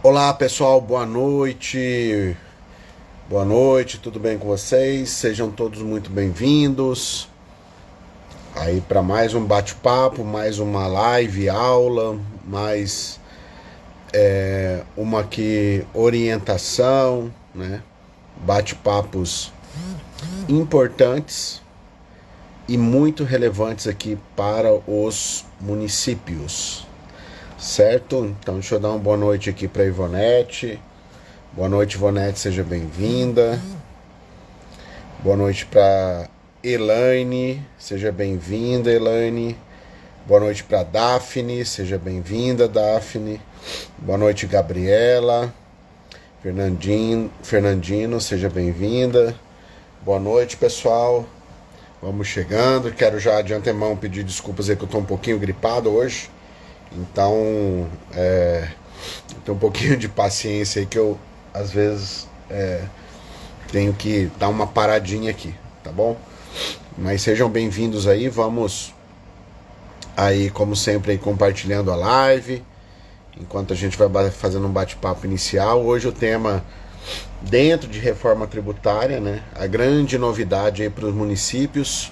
Olá pessoal, boa noite. Boa noite, tudo bem com vocês? Sejam todos muito bem-vindos aí para mais um bate-papo, mais uma live, aula, mais uma aqui orientação, né? Bate-papos importantes e muito relevantes aqui para os municípios, certo? Então deixa eu dar uma boa noite aqui para Ivonete. Boa noite, Ivonete, seja bem-vinda. Boa noite para Elaine, seja bem-vinda, Elaine. Boa noite para Daphne, seja bem-vinda, Daphne. Boa noite, Gabriela. Fernandino, seja bem-vinda. Boa noite, pessoal. Vamos chegando. Quero já de antemão pedir desculpas aí que eu estou um pouquinho gripado hoje. Então, tem um pouquinho de paciência aí que eu, às vezes, tenho que dar uma paradinha aqui, tá bom? Mas sejam bem-vindos aí, vamos aí, como sempre, aí, compartilhando a live, enquanto a gente vai fazendo um bate-papo inicial. Hoje o tema, dentro de reforma tributária, né? A grande novidade aí para os municípios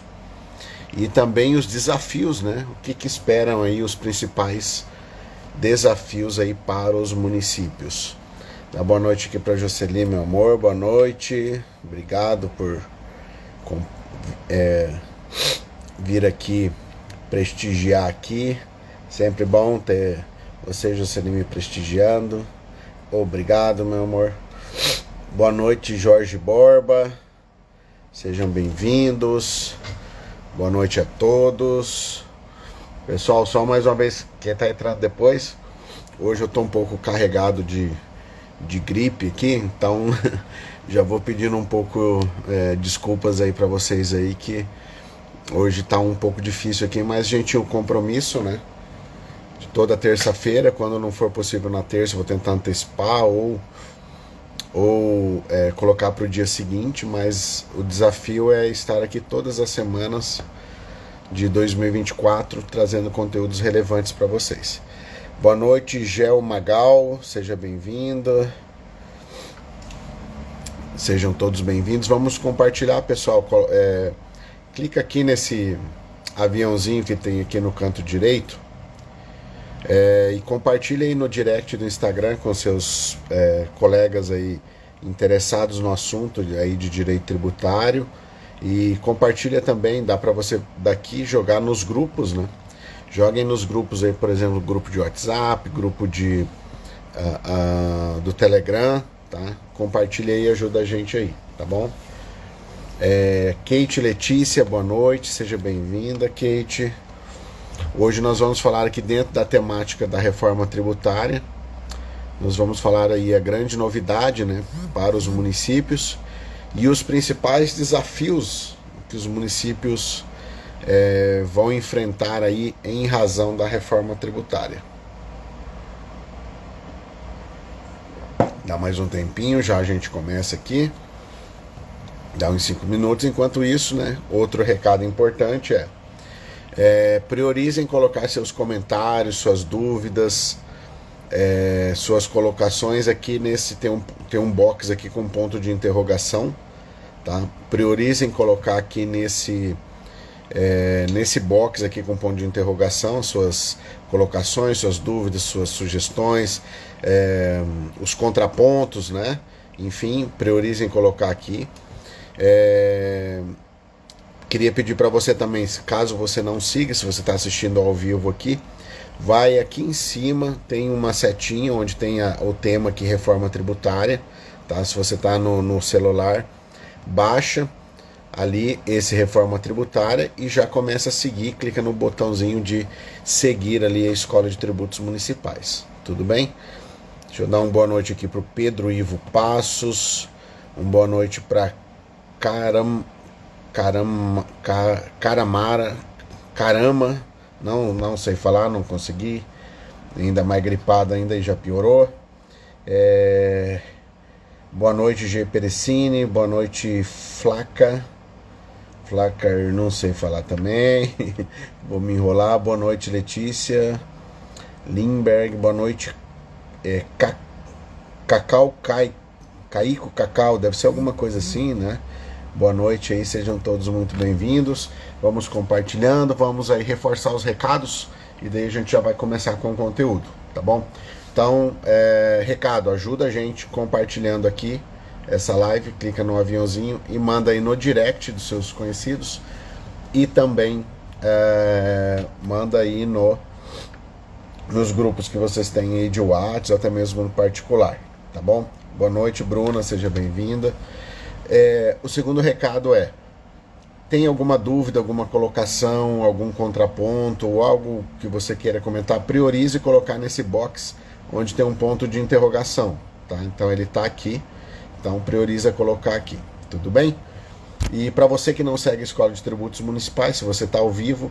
e também os desafios, né? O que esperam aí os principais desafios aí para os municípios. Dá boa noite aqui para Jocely, meu amor, boa noite, obrigado por vir aqui prestigiar aqui, sempre bom ter você, Jocely, me prestigiando, obrigado, meu amor. Boa noite, Jorge Borba, sejam bem-vindos, boa noite a todos. Pessoal, só mais uma vez, quem tá entrando depois, hoje eu tô um pouco carregado de gripe aqui, então já vou pedindo um pouco desculpas aí para vocês aí, que hoje tá um pouco difícil aqui, mas a gente tinha um compromisso, né? De toda terça-feira, quando não for possível na terça, eu vou tentar antecipar ou colocar para o dia seguinte, mas o desafio é estar aqui todas as semanas de 2024, trazendo conteúdos relevantes para vocês. Boa noite, Gel Magal, seja bem-vinda. Sejam todos bem-vindos. Vamos compartilhar, pessoal. Clica aqui nesse aviãozinho que tem aqui no canto direito e compartilha aí no direct do Instagram com seus colegas aí interessados no assunto aí de direito tributário, e compartilha também, dá para você daqui jogar nos grupos, né? Joguem nos grupos aí, por exemplo, grupo de WhatsApp, grupo do Telegram, tá? Compartilha aí e ajuda a gente aí, tá bom? Kate Letícia, boa noite, seja bem-vinda, Kate. Hoje nós vamos falar aqui dentro da temática da reforma tributária. Nós vamos falar aí a grande novidade, né, para os municípios e os principais desafios que os municípios vão enfrentar aí em razão da reforma tributária. Dá mais um tempinho, já a gente começa aqui. Dá uns 5 minutos. Enquanto isso, né, outro recado importante priorizem colocar seus comentários, suas dúvidas, suas colocações aqui nesse, tem um box aqui com ponto de interrogação, tá? Priorizem colocar aqui nesse box aqui com ponto de interrogação suas colocações, suas dúvidas, suas sugestões, os contrapontos, né? Enfim, priorizem colocar aqui. Queria pedir para você também, caso você não siga, se você está assistindo ao vivo aqui, vai aqui em cima, tem uma setinha onde tem o tema aqui, reforma tributária, tá? Se você está no celular, baixa ali esse reforma tributária e já começa a seguir, clica no botãozinho de seguir ali a Escola de Tributos Municipais, tudo bem? Deixa eu dar uma boa noite aqui para o Pedro Ivo Passos, uma boa noite para Carama, não sei falar, não consegui, ainda mais gripado ainda e já piorou. Boa noite, G. Perecini, boa noite, Flaca, não sei falar também, vou me enrolar. Boa noite, Letícia Lindberg, boa noite, Caico Cacau, deve ser alguma coisa assim, né? Boa noite aí, sejam todos muito bem-vindos. Vamos compartilhando, vamos aí reforçar os recados e daí a gente já vai começar com o conteúdo, tá bom? Então, recado, ajuda a gente compartilhando aqui essa live, clica no aviãozinho e manda aí no direct dos seus conhecidos e também manda aí nos grupos que vocês têm aí de WhatsApp, até mesmo no particular, tá bom? Boa noite, Bruna, seja bem-vinda. O segundo recado tem alguma dúvida, alguma colocação, algum contraponto ou algo que você queira comentar, priorize colocar nesse box onde tem um ponto de interrogação, tá? Então ele tá aqui, então prioriza colocar aqui, tudo bem? E para você que não segue a Escola de Tributos Municipais, se você está ao vivo,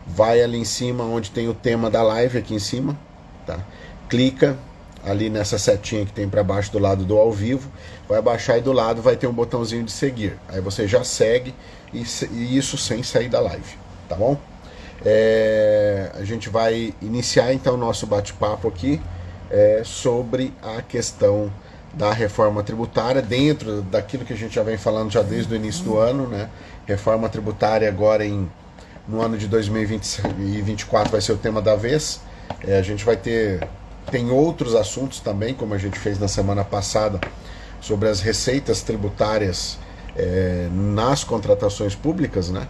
vai ali em cima onde tem o tema da live, aqui em cima, tá? Clica ali nessa setinha que tem para baixo do lado do ao vivo, vai abaixar e do lado vai ter um botãozinho de seguir. Aí você já segue e isso sem sair da live, tá bom? A gente vai iniciar então o nosso bate-papo aqui sobre a questão da reforma tributária, dentro daquilo que a gente já vem falando já desde o início do ano, né? Reforma tributária agora no ano de 2024 vai ser o tema da vez. A gente vai tem outros assuntos também, como a gente fez na semana passada, sobre as receitas tributárias nas contratações públicas, né?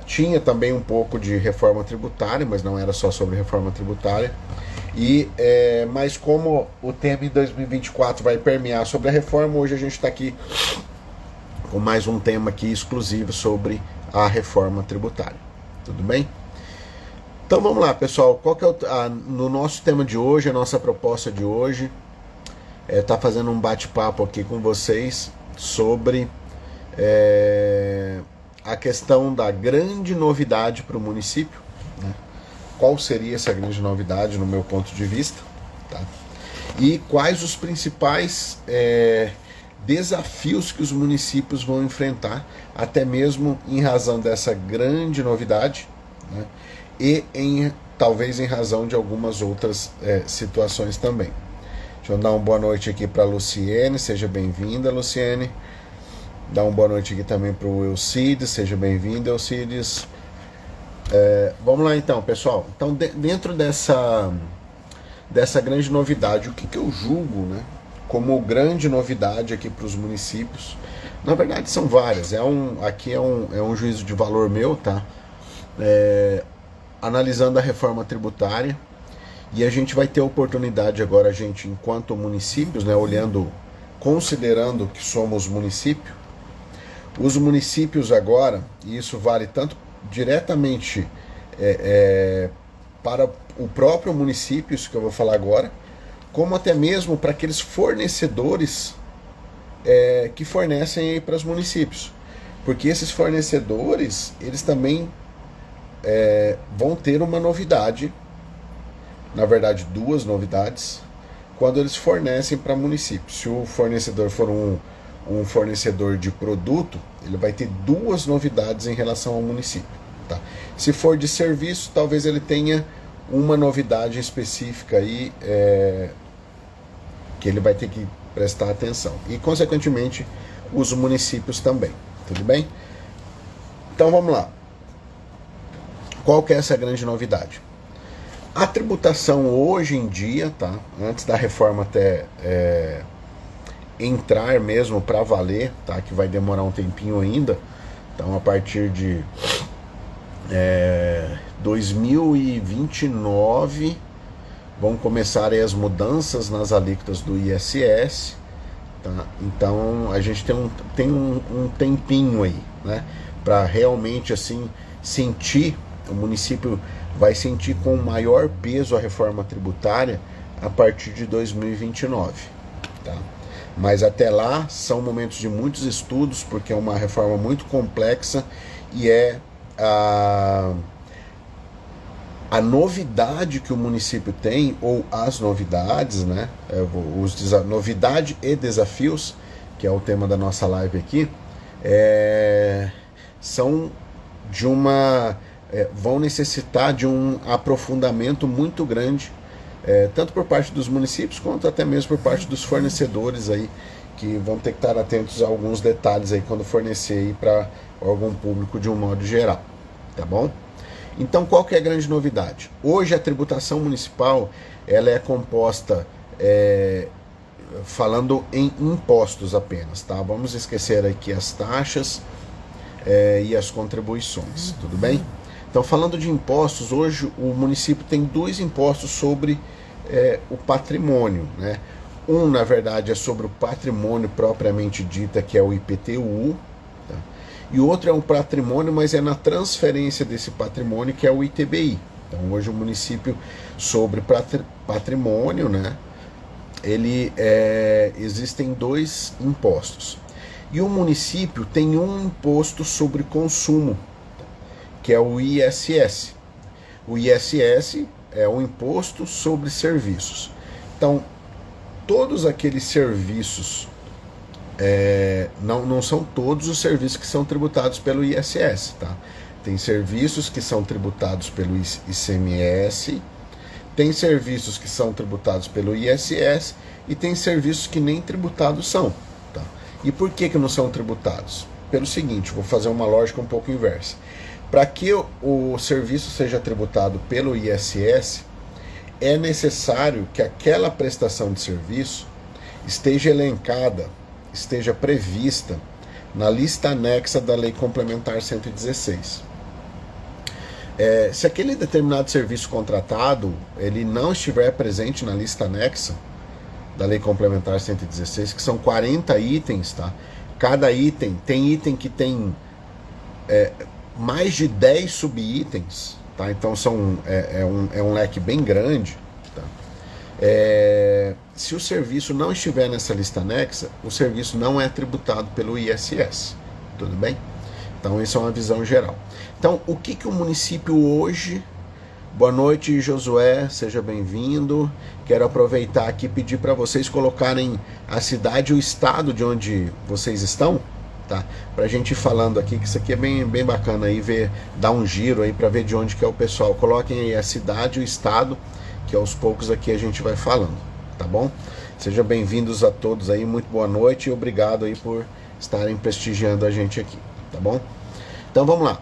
Tinha também um pouco de reforma tributária, mas não era só sobre reforma tributária. Mas como o tema em 2024 vai permear sobre a reforma, hoje a gente está aqui com mais um tema aqui exclusivo sobre a reforma tributária. Tudo bem? Então vamos lá, pessoal. Qual que é no nosso tema de hoje, a nossa proposta de hoje tá fazendo um bate-papo aqui com vocês sobre a questão da grande novidade para o município, né? Qual seria essa grande novidade no meu ponto de vista, tá? E quais os principais desafios que os municípios vão enfrentar, até mesmo em razão dessa grande novidade, né? E talvez em razão de algumas outras situações também. Deixa eu dar uma boa noite aqui para a Luciene, seja bem-vinda, Luciene. Dar uma boa noite aqui também para o Elcides, seja bem-vindo, Elcides. Vamos lá então, pessoal. Então, dentro dessa grande novidade, o que eu julgo, né, como grande novidade aqui para os municípios, na verdade são várias, aqui é um juízo de valor meu, tá? Analisando a reforma tributária, e a gente vai ter a oportunidade agora, a gente, enquanto municípios, né, considerando que somos município, os municípios agora, e isso vale tanto diretamente para o próprio município, isso que eu vou falar agora, como até mesmo para aqueles fornecedores que fornecem para os municípios. Porque esses fornecedores, eles também vão ter uma novidade, na verdade duas novidades, quando eles fornecem para municípios. Se o fornecedor for um fornecedor de produto, ele vai ter duas novidades em relação ao município, tá? Se for de serviço, talvez ele tenha uma novidade específica aí que ele vai ter que prestar atenção. E, consequentemente, os municípios também. Tudo bem? Então, vamos lá. Qual que é essa grande novidade? A tributação hoje em dia, tá? Antes da reforma até entrar mesmo para valer, tá? Que vai demorar um tempinho ainda. Então, a partir de 2029 vão começar aí as mudanças nas alíquotas do ISS, tá? Então a gente tem um tempinho aí, né? Para realmente assim sentir, o município vai sentir com maior peso a reforma tributária a partir de 2029, tá? Mas até lá são momentos de muitos estudos, porque é uma reforma muito complexa e a novidade que o município tem, ou as novidades, né? Novidade e desafios, que é o tema da nossa live aqui, são vão necessitar de um aprofundamento muito grande tanto por parte dos municípios quanto até mesmo por parte dos fornecedores aí, que vão ter que estar atentos a alguns detalhes aí quando fornecer aí para órgão público de um modo geral, tá bom? Então, qual que é a grande novidade? Hoje a tributação municipal ela é composta falando em impostos apenas, tá? Vamos esquecer aqui as taxas e as contribuições, tudo bem? Então, falando de impostos, hoje o município tem dois impostos sobre o patrimônio, né? Um, na verdade, é sobre o patrimônio propriamente dita, que é o IPTU, tá? E o outro é um patrimônio, mas é na transferência desse patrimônio, que é o ITBI. Então, hoje o município, sobre patrimônio, né? Existem dois impostos. E o município tem um imposto sobre consumo, que é o ISS. O ISS é o imposto sobre serviços. Então, todos aqueles serviços, não são todos os serviços que são tributados pelo ISS, tá? Tem serviços que são tributados pelo ICMS, tem serviços que são tributados pelo ISS e tem serviços que nem tributados são, tá? E por que não são tributados? Pelo seguinte, vou fazer uma lógica um pouco inversa. Para que o serviço seja tributado pelo ISS, é necessário que aquela prestação de serviço esteja elencada, esteja prevista na lista anexa da Lei Complementar 116. Se aquele determinado serviço contratado ele não estiver presente na lista anexa da Lei Complementar 116, que são 40 itens, tá? Cada item que tem mais de 10 subitens, tá? Então é um leque bem grande, tá? Se o serviço não estiver nessa lista anexa, o serviço não é tributado pelo ISS, tudo bem? Então isso é uma visão geral. Então o que o município hoje... Boa noite, Josué, seja bem-vindo. Quero aproveitar aqui e pedir para vocês colocarem a cidade e o estado de onde vocês estão, tá? Pra gente ir falando aqui, que isso aqui é bem bacana aí, dar um giro aí para ver de onde que é o pessoal. Coloquem aí a cidade e o estado, que aos poucos aqui a gente vai falando, tá bom? Sejam bem-vindos a todos aí, muito boa noite e obrigado aí por estarem prestigiando a gente aqui, tá bom? Então vamos lá.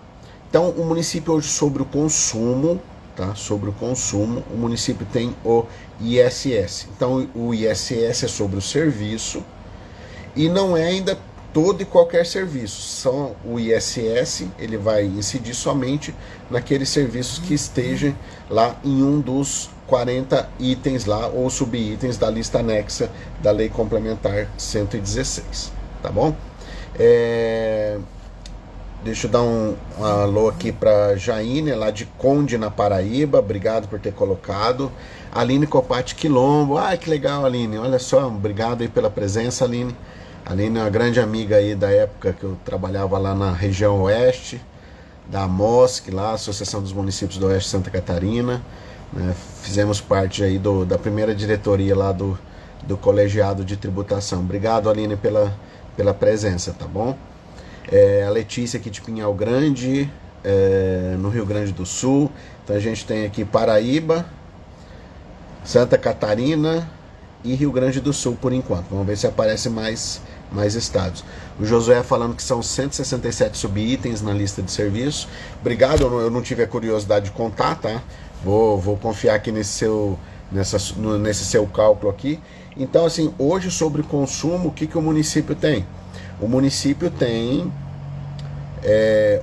Então o município hoje sobre o consumo, tá? Sobre o consumo, o município tem o ISS. Então o ISS é sobre o serviço e não é ainda todo e qualquer serviço. Só o ISS ele vai incidir somente naqueles serviços que estejam lá em um dos 40 itens lá ou subitens da lista anexa da Lei Complementar 116, tá bom? Deixa eu dar um alô aqui para Jaine, lá de Conde, na Paraíba. Obrigado por ter colocado. Aline Copati Quilombo. Ah, que legal, Aline. Olha só, obrigado aí pela presença, Aline. Aline é uma grande amiga aí da época que eu trabalhava lá na região oeste, da AMOSC, lá, Associação dos Municípios do Oeste de Santa Catarina. Né? Fizemos parte aí da primeira diretoria lá do colegiado de tributação. Obrigado, Aline, pela presença, tá bom? A Letícia aqui de Pinhal Grande, no Rio Grande do Sul. Então a gente tem aqui Paraíba, Santa Catarina e Rio Grande do Sul por enquanto. Vamos ver se aparece mais estados. O Josué falando que são 167 subitens na lista de serviços. Obrigado, eu não tive a curiosidade de contar, tá? Vou confiar aqui nesse seu cálculo aqui. Então assim, hoje sobre consumo, o que o município tem? O município tem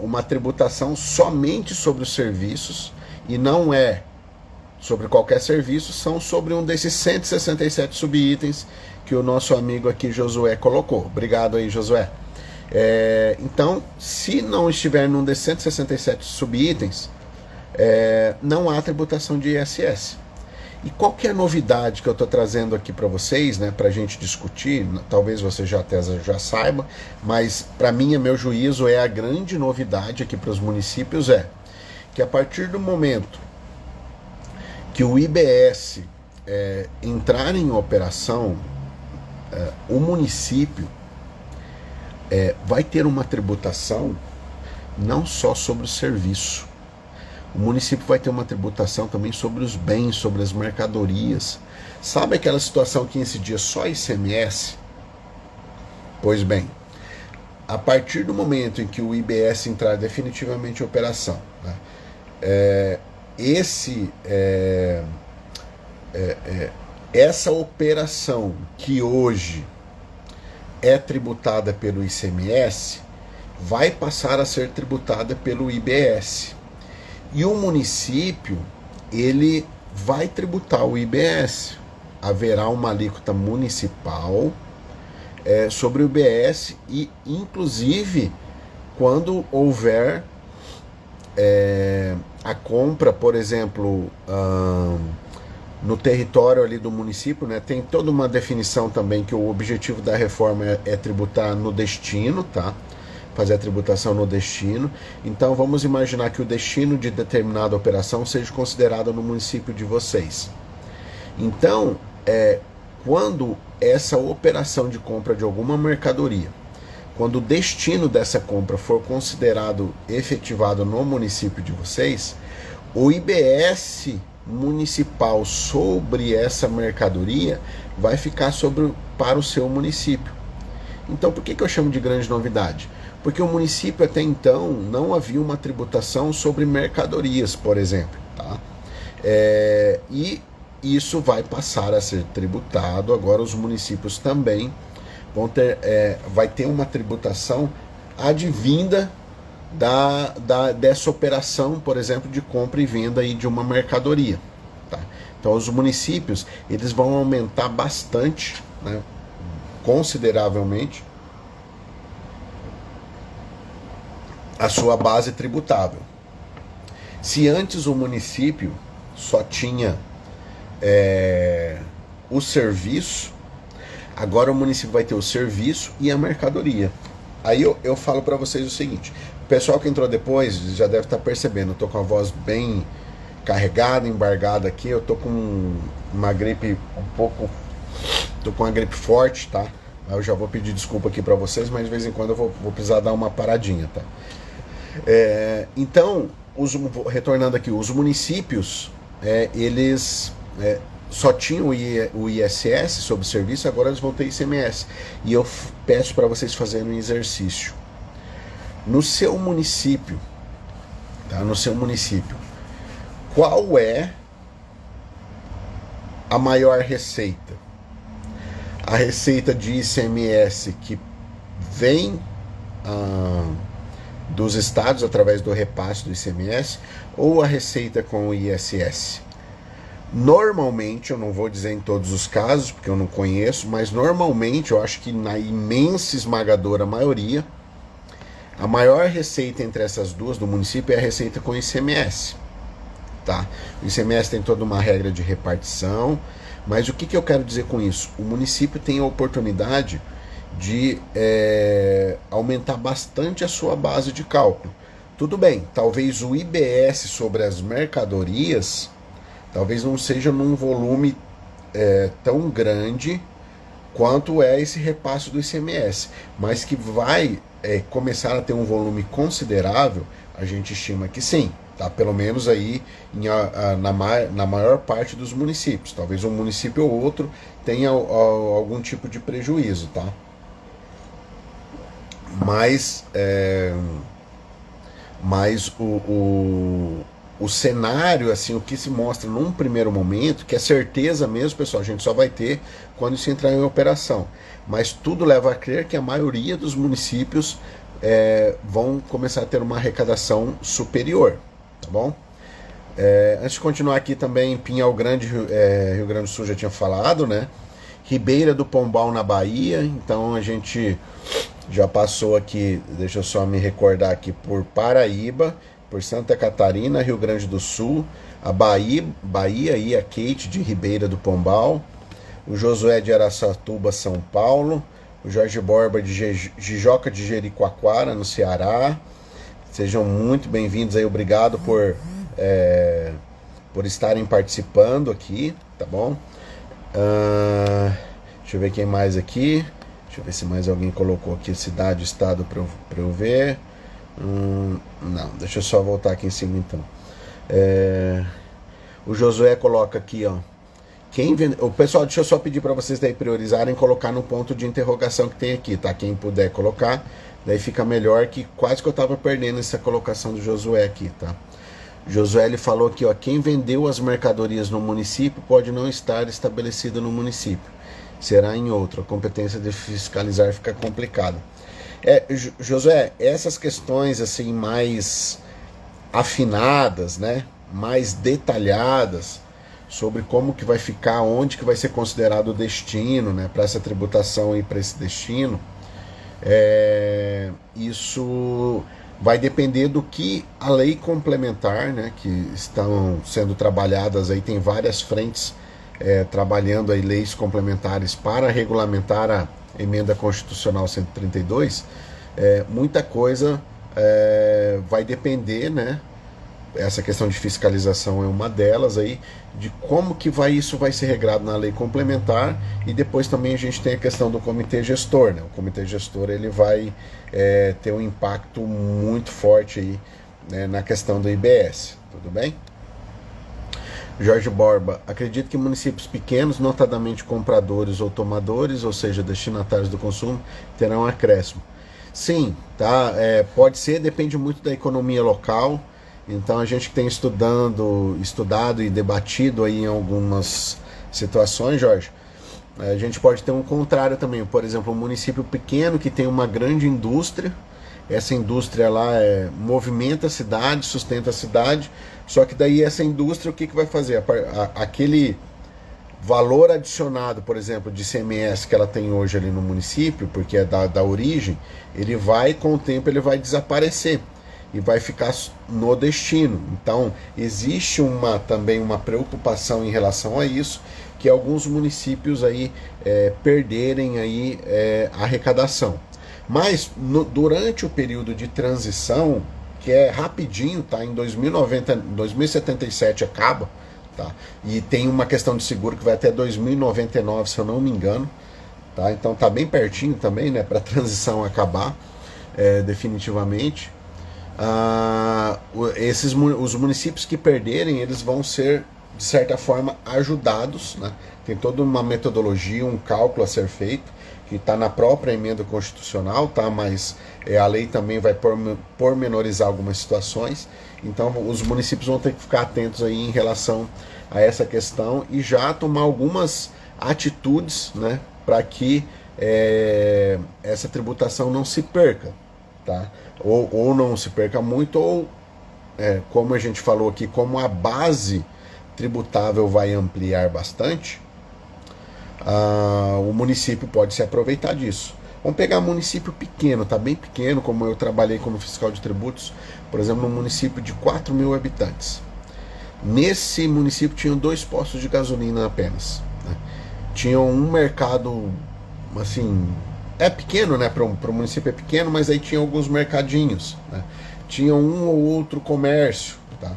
uma tributação somente sobre os serviços e não é sobre qualquer serviço, são sobre um desses 167 subitens que o nosso amigo aqui Josué colocou. Obrigado aí, Josué. Então, se não estiver num desses 167 subitens, não há tributação de ISS. E qual que é a novidade que eu estou trazendo aqui para vocês, né, para a gente discutir? Talvez você já saiba, mas para mim, a meu juízo, a grande novidade aqui para os municípios que a partir do momento que o IBS entrar em operação, o município vai ter uma tributação não só sobre o serviço, O município vai ter uma tributação também sobre os bens, sobre as mercadorias. Sabe aquela situação que incidia só ICMS? Pois bem, a partir do momento em que o IBS entrar definitivamente em operação, né, essa operação que hoje é tributada pelo ICMS vai passar a ser tributada pelo IBS. E o município, ele vai tributar o IBS. Haverá uma alíquota municipal sobre o IBS e, inclusive, quando houver a compra, por exemplo, no território ali do município, né, tem toda uma definição também que o objetivo da reforma é tributar no destino, tá? Fazer a tributação no destino. Então vamos imaginar que o destino de determinada operação seja considerado no município de vocês. Então, quando essa operação de compra de alguma mercadoria, quando o destino dessa compra for considerado efetivado no município de vocês, o IBS municipal sobre essa mercadoria vai ficar para o seu município. Então, por que eu chamo de grande novidade? Porque o município até então não havia uma tributação sobre mercadorias, por exemplo, tá? E isso vai passar a ser tributado. Agora os municípios também vão ter, vai ter uma tributação advinda dessa operação, por exemplo, de compra e venda aí de uma mercadoria, tá? Então os municípios, eles vão aumentar bastante, né, consideravelmente, a sua base tributável. Se antes o município só tinha o serviço, agora o município vai ter o serviço e a mercadoria. Aí eu falo para vocês o seguinte: o pessoal que entrou depois já deve estar percebendo, eu tô com a voz bem carregada, embargada aqui, eu tô com uma gripe tô com uma gripe forte, tá? Eu já vou pedir desculpa aqui para vocês, mas de vez em quando eu vou precisar dar uma paradinha, tá? Então, retornando aqui, os municípios, eles só tinham o ISS sobre serviço, agora eles vão ter ICMS. E eu peço para vocês fazerem um exercício. No seu município, tá? No seu município, qual é a maior receita? A receita de ICMS que vem dos estados através do repasse do ICMS, ou a receita com o ISS? Normalmente, eu não vou dizer em todos os casos, porque eu não conheço, mas normalmente, eu acho que na imensa esmagadora maioria, a maior receita entre essas duas do município é a receita com ICMS, tá? O ICMS tem toda uma regra de repartição, mas o que eu quero dizer com isso? O município tem a oportunidade de aumentar bastante a sua base de cálculo. Tudo bem, talvez o IBS sobre as mercadorias talvez não seja num volume tão grande quanto é esse repasse do ICMS, mas que vai começar a ter um volume considerável, a gente estima que sim, tá? Pelo menos aí na maior parte dos municípios. Talvez um município ou outro tenha algum tipo de prejuízo, tá? Mas o cenário, assim, o que se mostra num primeiro momento, que é certeza mesmo, pessoal, a gente só vai ter quando isso entrar em operação. Mas tudo leva a crer que a maioria dos municípios vão começar a ter uma arrecadação superior, tá bom? Antes de continuar aqui também, Pinhal Grande, Rio Grande do Sul, já tinha falado, né? Ribeira do Pombal, na Bahia, então a gente já passou aqui, deixa eu só me recordar aqui, por Paraíba, por Santa Catarina, Rio Grande do Sul, a Bahia e a Kate de Ribeira do Pombal, o Josué de Araçatuba, São Paulo, o Jorge Borba de Jijoca de Jericoacoara, no Ceará. Sejam muito bem-vindos aí, obrigado por estarem participando aqui, tá bom? Deixa eu ver quem mais aqui. Deixa eu ver se mais alguém colocou aqui cidade, estado para eu ver. Não, deixa eu só voltar aqui em cima então. O Josué coloca aqui, ó. O pessoal, deixa eu só pedir para vocês daí priorizarem, colocar no ponto de interrogação que tem aqui, tá? Quem puder colocar, daí fica melhor, que quase que eu tava perdendo essa colocação do Josué aqui, tá? Josué, ele falou aqui, ó, quem vendeu as mercadorias no município pode não estar estabelecido no município, será em outro. A competência de fiscalizar fica complicada. Josué, essas questões assim mais afinadas, né, mais detalhadas sobre como que vai ficar, onde que vai ser considerado o destino, né, para essa tributação e para esse destino, isso vai depender do que a lei complementar, né, que estão sendo trabalhadas aí, tem várias frentes trabalhando aí leis complementares para regulamentar a emenda constitucional 132, muita coisa vai depender, né, essa questão de fiscalização é uma delas aí, de como que isso vai ser regrado na lei complementar, e depois também a gente tem a questão do comitê gestor, né? O comitê gestor ele vai ter um impacto muito forte aí, né, na questão do IBS, tudo bem? Jorge Borba, acredito que municípios pequenos, notadamente compradores ou tomadores, ou seja, destinatários do consumo, terão acréscimo. Sim, tá? Pode ser, depende muito da economia local. Então a gente que tem estudado e debatido aí em algumas situações, Jorge, a gente pode ter um contrário também. Por exemplo, um município pequeno que tem uma grande indústria, essa indústria lá movimenta a cidade, sustenta a cidade, só que daí essa indústria o que vai fazer? Aquele valor adicionado, por exemplo, de ICMS que ela tem hoje ali no município, porque é da origem, ele vai, com o tempo, ele vai desaparecer e vai ficar no destino. Então existe também uma preocupação em relação a isso, que alguns municípios aí perderem aí a arrecadação. Mas durante o período de transição, que é rapidinho, tá? Em 2077 acaba, tá? E tem uma questão de seguro que vai até 2099, se eu não me engano, tá? Então tá bem pertinho também, né, para a transição acabar definitivamente. Os municípios que perderem, eles vão ser, de certa forma, ajudados, né? Tem toda uma metodologia, um cálculo a ser feito, que está na própria emenda constitucional, tá? Mas a lei também vai pormenorizar algumas situações. Então os municípios vão ter que ficar atentos aí em relação a essa questão e já tomar algumas atitudes, né, para que essa tributação não se perca, tá? Ou não se perca muito, ou como a gente falou aqui, como a base tributável vai ampliar bastante, o município pode se aproveitar disso. Vamos pegar um município pequeno, tá bem pequeno, como eu trabalhei como fiscal de tributos, por exemplo, um município de 4.000 habitantes. Nesse município tinham 2 postos de gasolina apenas, né? Tinham um mercado, assim, pequeno, né? Para o município é pequeno, mas aí tinha alguns mercadinhos, né? Tinha um ou outro comércio, tá?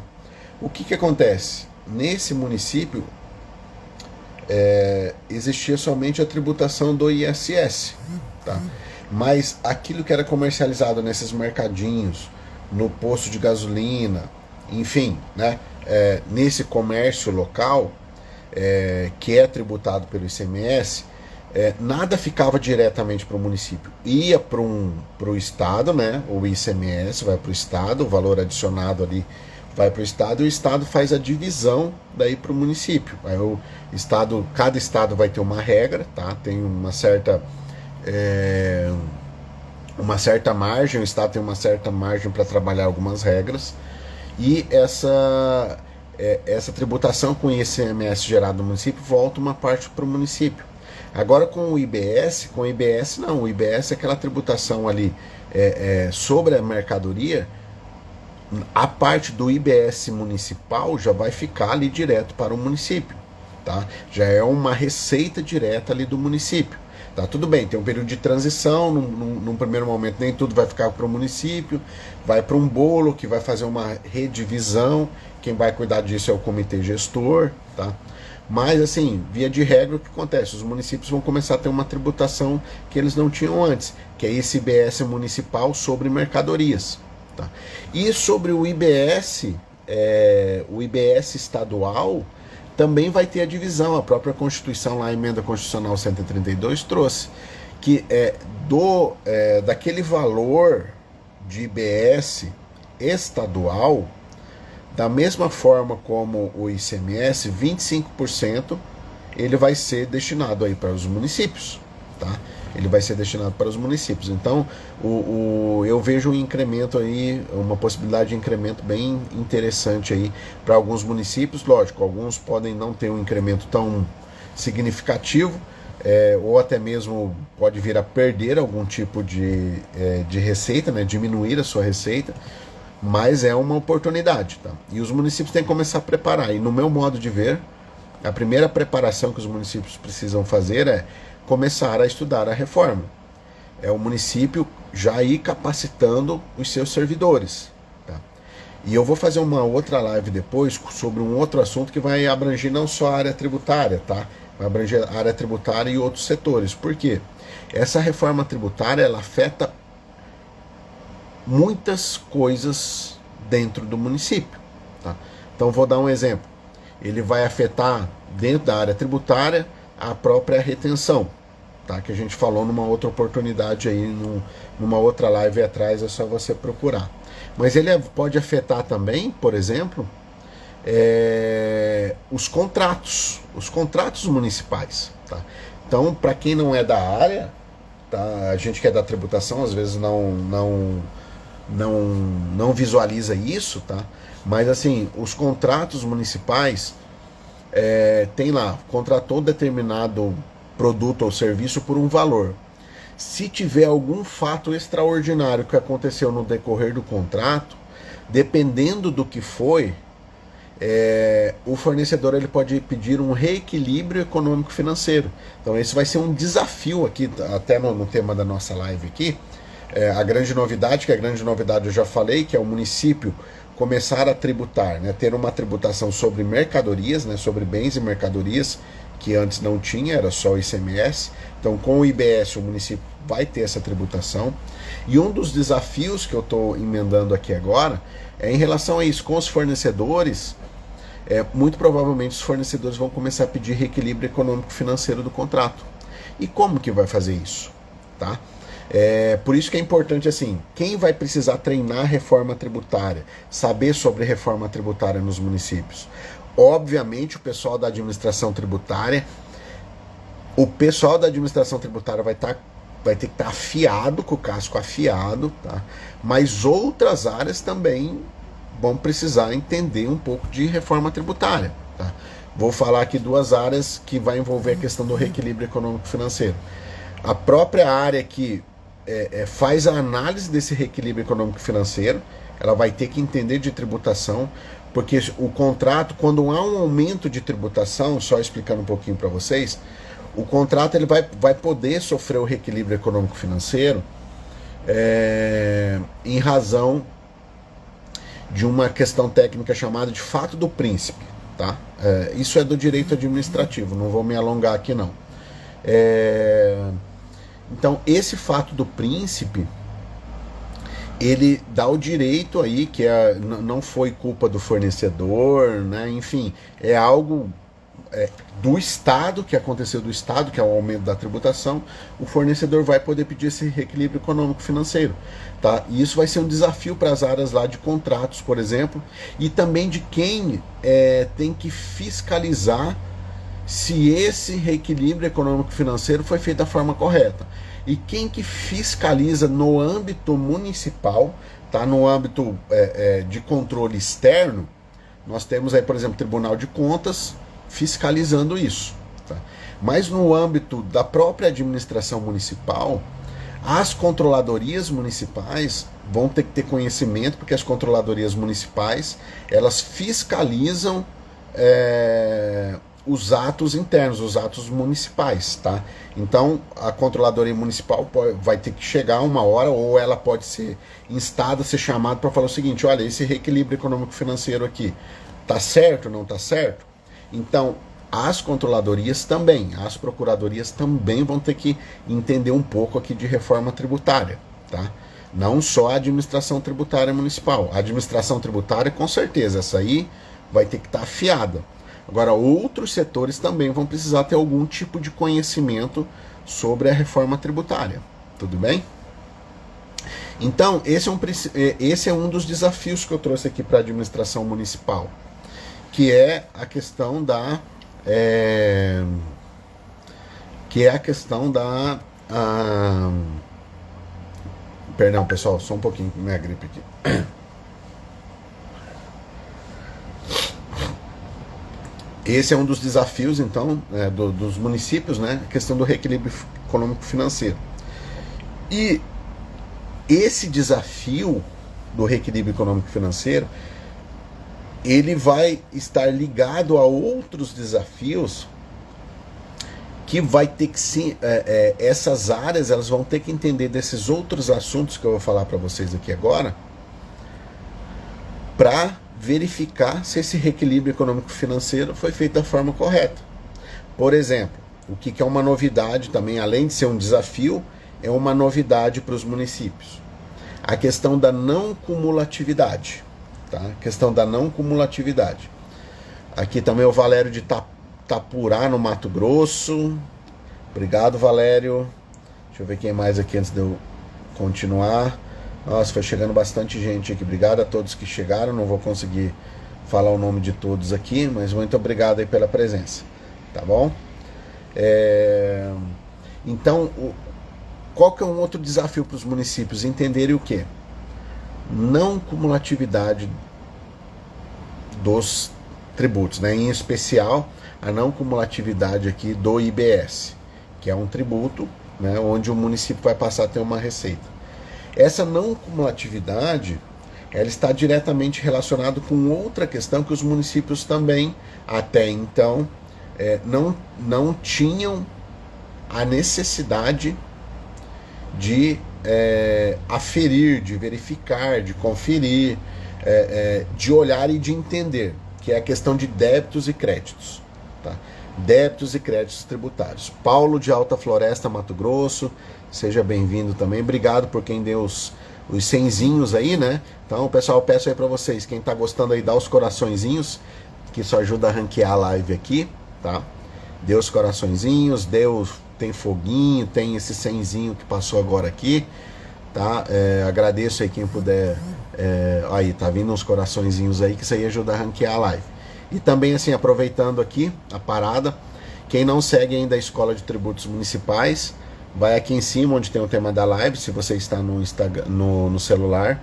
O que acontece? Nesse município existia somente a tributação do ISS, tá? Mas aquilo que era comercializado nesses mercadinhos, no posto de gasolina, enfim, né? Nesse comércio local, que é tributado pelo ICMS, nada ficava diretamente para o município. Ia para o Estado, né? O ICMS vai para o Estado, o valor adicionado ali vai para o Estado, e o Estado faz a divisão daí para o município. Aí cada Estado vai ter uma regra, tá? Tem uma certa margem, o Estado tem uma certa margem para trabalhar algumas regras, e essa tributação com o ICMS gerado no município volta uma parte para o município. Agora com o IBS não, o IBS é aquela tributação ali sobre a mercadoria. A parte do IBS municipal já vai ficar ali direto para o município, tá? Já é uma receita direta ali do município, tá? Tudo bem, tem um período de transição, num primeiro momento nem tudo vai ficar para o município, vai para um bolo que vai fazer uma redivisão, quem vai cuidar disso é o comitê gestor, tá? Mas assim, via de regra, o que acontece? Os municípios vão começar a ter uma tributação que eles não tinham antes, que é esse IBS municipal sobre mercadorias. Tá? E sobre o IBS o IBS estadual também vai ter a divisão. A própria Constituição, lá a Emenda Constitucional 132 trouxe que daquele valor de IBS estadual, da mesma forma como o ICMS, 25% ele vai ser destinado aí para os municípios, tá? Ele vai ser destinado para os municípios. Então, eu vejo um incremento aí, uma possibilidade de incremento bem interessante aí para alguns municípios. Lógico, alguns podem não ter um incremento tão significativo, ou até mesmo pode vir a perder algum tipo de receita, né? Diminuir a sua receita, mas é uma oportunidade, tá? E os municípios têm que começar a preparar. E no meu modo de ver, a primeira preparação que os municípios precisam fazer é começar a estudar a reforma. É o município já ir capacitando os seus servidores, tá? E eu vou fazer uma outra live depois sobre um outro assunto que vai abranger não só a área tributária, tá? Vai abranger a área tributária e outros setores. Por quê? Essa reforma tributária, ela afeta muitas coisas dentro do município, tá? Então vou dar um exemplo. Ele vai afetar, dentro da área tributária, a própria retenção, tá? Que a gente falou numa outra oportunidade aí, numa outra live atrás, é só você procurar. Mas ele pode afetar também, por exemplo, os contratos municipais, tá? Então, para quem não é da área, tá? A gente que é da tributação, às vezes não visualiza isso, tá? Mas assim, os contratos municipais, tem lá, contratou determinado produto ou serviço por um valor. Se tiver algum fato extraordinário que aconteceu no decorrer do contrato, dependendo do que foi, o fornecedor ele pode pedir um reequilíbrio econômico-financeiro. Então esse vai ser um desafio aqui, até no tema da nossa live aqui. A grande novidade eu já falei, que é o município começar a tributar, né, ter uma tributação sobre mercadorias, né, sobre bens e mercadorias, que antes não tinha, era só o ICMS. Então, com o IBS, o município vai ter essa tributação. E um dos desafios que eu estou emendando aqui agora é em relação a isso, com os fornecedores. Muito provavelmente os fornecedores vão começar a pedir reequilíbrio econômico-financeiro do contrato. E como que vai fazer isso? Tá? Por isso que é importante, assim, quem vai precisar treinar reforma tributária, saber sobre reforma tributária nos municípios? Obviamente o pessoal da administração tributária. O pessoal da administração tributária vai ter que estar afiado, com o casco afiado, tá? Mas outras áreas também vão precisar entender um pouco de reforma tributária, tá? Vou falar aqui duas áreas que vai envolver a questão do reequilíbrio econômico-financeiro. A própria área que faz a análise desse reequilíbrio econômico-financeiro, ela vai ter que entender de tributação, porque o contrato, quando há um aumento de tributação, só explicando um pouquinho para vocês, o contrato ele vai poder sofrer o reequilíbrio econômico-financeiro em razão de uma questão técnica chamada de fato do príncipe, tá? Isso é do direito administrativo, não vou me alongar aqui não. Então, esse fato do príncipe, ele dá o direito aí, que não foi culpa do fornecedor, né? Enfim, é algo do Estado, que aconteceu do Estado, que é o aumento da tributação. O fornecedor vai poder pedir esse reequilíbrio econômico-financeiro, tá? E isso vai ser um desafio para as áreas lá de contratos, por exemplo, e também de quem tem que fiscalizar se esse reequilíbrio econômico-financeiro foi feito da forma correta. E quem que fiscaliza no âmbito municipal, tá? No âmbito de controle externo, nós temos aí, por exemplo, o Tribunal de Contas fiscalizando isso, tá? Mas no âmbito da própria administração municipal, as controladorias municipais vão ter que ter conhecimento, porque as controladorias municipais, elas fiscalizam os atos internos, os atos municipais, tá? Então, a controladoria municipal vai ter que chegar uma hora, ou ela pode ser instada, ser chamada para falar o seguinte: olha, esse reequilíbrio econômico-financeiro aqui, tá certo, não tá certo? Então, as controladorias também, as procuradorias também vão ter que entender um pouco aqui de reforma tributária, tá? Não só a administração tributária municipal. A administração tributária, com certeza, essa aí vai ter que estar afiada. Agora, outros setores também vão precisar ter algum tipo de conhecimento sobre a reforma tributária. Tudo bem? Então, esse é um dos desafios que eu trouxe aqui para a administração municipal, que é a questão da perdão, pessoal, só um pouquinho com minha gripe aqui. Esse é um dos desafios, então, dos municípios, né? A questão do reequilíbrio econômico-financeiro. E esse desafio do reequilíbrio econômico-financeiro, ele vai estar ligado a outros desafios que vai ter que sim, essas áreas elas vão ter que entender desses outros assuntos que eu vou falar para vocês aqui agora, para verificar se esse reequilíbrio econômico-financeiro foi feito da forma correta. Por exemplo, o que é uma novidade também, além de ser um desafio, é uma novidade para os municípios. A questão da não cumulatividade. Tá? A questão da não cumulatividade. Aqui também o Valério de Itapurá, no Mato Grosso. Obrigado, Valério. Deixa eu ver quem mais aqui antes de eu continuar. Nossa, foi chegando bastante gente aqui. Obrigado a todos que chegaram. Não vou conseguir falar o nome de todos aqui, mas muito obrigado aí pela presença. Tá bom? Então, qual que é um outro desafio para os municípios? Entenderem o quê? Não cumulatividade dos tributos, né? Em especial, a não cumulatividade aqui do IBS, que é um tributo, né, onde o município vai passar a ter uma receita. Essa não cumulatividade, ela está diretamente relacionada com outra questão que os municípios também, até então, não tinham a necessidade de aferir, de verificar, de conferir, de olhar e de entender, que é a questão de débitos e créditos. Tá? Débitos e créditos tributários. Paulo de Alta Floresta, Mato Grosso, seja bem-vindo também. Obrigado por quem deu os 100zinhos aí, né? Então, pessoal, eu peço aí para vocês, quem tá gostando aí, dá os coraçõezinhos, que isso ajuda a ranquear a live aqui, tá? Dê os coraçõezinhos, tem foguinho, tem esse 100zinho que passou agora aqui, tá? Agradeço aí quem puder. Aí, tá vindo uns coraçõezinhos aí, que isso aí ajuda a ranquear a live. E também, assim, aproveitando aqui a parada, quem não segue ainda a Escola de Tributos Municipais, vai aqui em cima onde tem o tema da live, se você está no Instagram, no celular,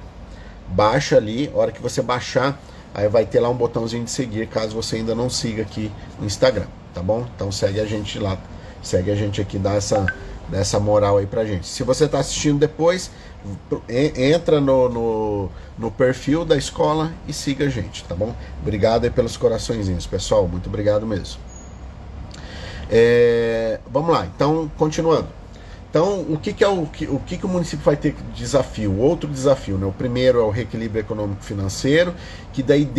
baixa ali, a hora que você baixar, aí vai ter lá um botãozinho de seguir, caso você ainda não siga aqui no Instagram, tá bom? Então segue a gente lá, segue a gente aqui, dá essa moral aí pra gente. Se você está assistindo depois, entra no perfil da escola e siga a gente, tá bom? Obrigado aí pelos coraçõezinhos, pessoal, muito obrigado mesmo. Vamos lá, então, continuando. Então, o que o município vai ter de desafio? Outro desafio, né? O primeiro é o reequilíbrio econômico-financeiro, que daí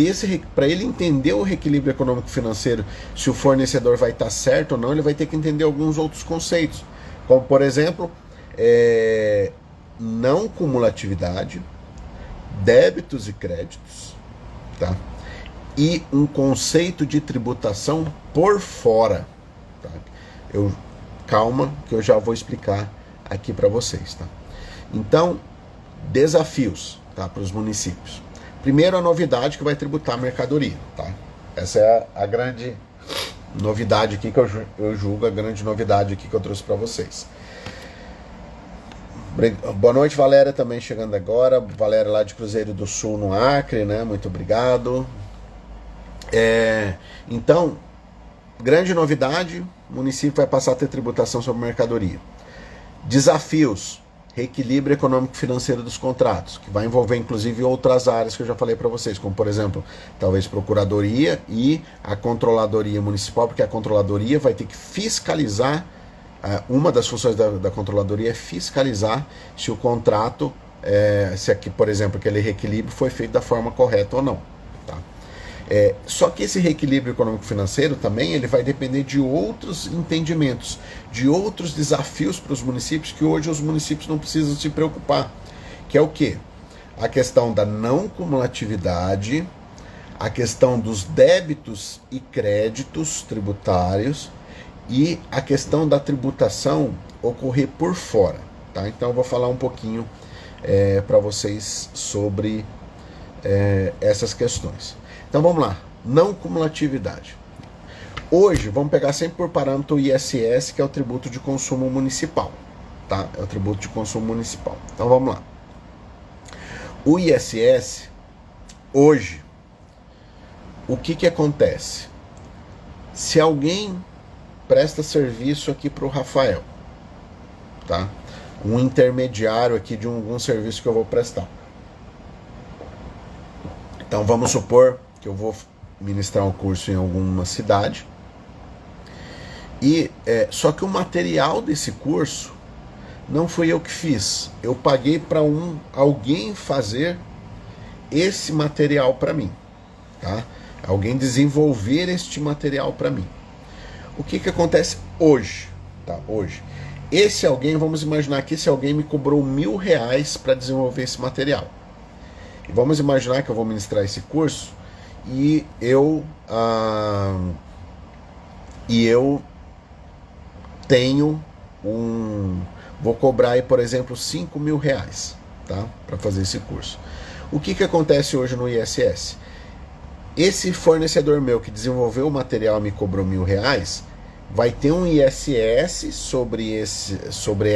para ele entender o reequilíbrio econômico-financeiro, se o fornecedor vai estar certo ou não, ele vai ter que entender alguns outros conceitos, como, por exemplo, não cumulatividade, débitos e créditos, tá? E um conceito de tributação por fora, tá? Calma, que eu já vou explicar aqui para vocês, tá? Então, desafios, tá, para os municípios. Primeiro, a novidade que vai tributar a mercadoria, tá? Essa é a grande novidade aqui que eu julgo, a grande novidade aqui que eu trouxe para vocês. Boa noite, Valéria, também chegando agora. Valéria lá de Cruzeiro do Sul, no Acre, né? Muito obrigado. Então, grande novidade, o município vai passar a ter tributação sobre mercadoria. Desafios, reequilíbrio econômico-financeiro dos contratos, que vai envolver inclusive outras áreas que eu já falei para vocês, como por exemplo, talvez procuradoria e a controladoria municipal, porque a controladoria vai ter que fiscalizar, uma das funções da controladoria é fiscalizar se o contrato, se aqui, por exemplo, aquele reequilíbrio foi feito da forma correta ou não. Tá? Só que esse reequilíbrio econômico-financeiro também ele vai depender de outros entendimentos, de outros desafios para os municípios que hoje os municípios não precisam se preocupar, que é o quê? A questão da não cumulatividade, a questão dos débitos e créditos tributários e a questão da tributação ocorrer por fora. Tá? Então eu vou falar um pouquinho para vocês sobre essas questões. Então vamos lá, não cumulatividade. Hoje vamos pegar sempre por parâmetro o ISS, que é o tributo de consumo municipal. Tá? É o tributo de consumo municipal. Então vamos lá. O ISS, hoje, o que acontece? Se alguém presta serviço aqui para o Rafael, tá? Um intermediário aqui de algum serviço que eu vou prestar. Então vamos supor que eu vou ministrar um curso em alguma cidade e só que o material desse curso não fui eu que fiz. Eu paguei para alguém fazer esse material para mim, tá? Alguém desenvolver este material para mim. O que acontece hoje? Tá? Hoje. Esse alguém, vamos imaginar que esse alguém me cobrou R$1.000 para desenvolver esse material. E vamos imaginar que eu vou ministrar esse curso e eu tenho vou cobrar aí, por exemplo, R$5.000, tá? Para fazer esse curso. O que acontece hoje no ISS? Esse fornecedor meu que desenvolveu o material e me cobrou R$1.000, vai ter um ISS sobre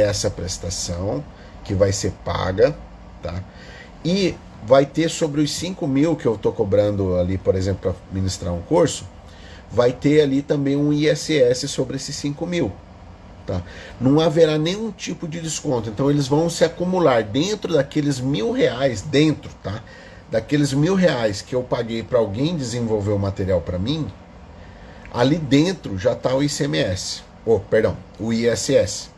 essa prestação que vai ser paga, tá? E vai ter sobre os 5.000 que eu estou cobrando ali, por exemplo, para ministrar um curso, vai ter ali também um ISS sobre esses 5.000. Tá? Não haverá nenhum tipo de desconto, então eles vão se acumular dentro daqueles R$1.000, tá? Daqueles R$1.000 que eu paguei para alguém desenvolver o material para mim, ali dentro já está o ICMS, o ISS.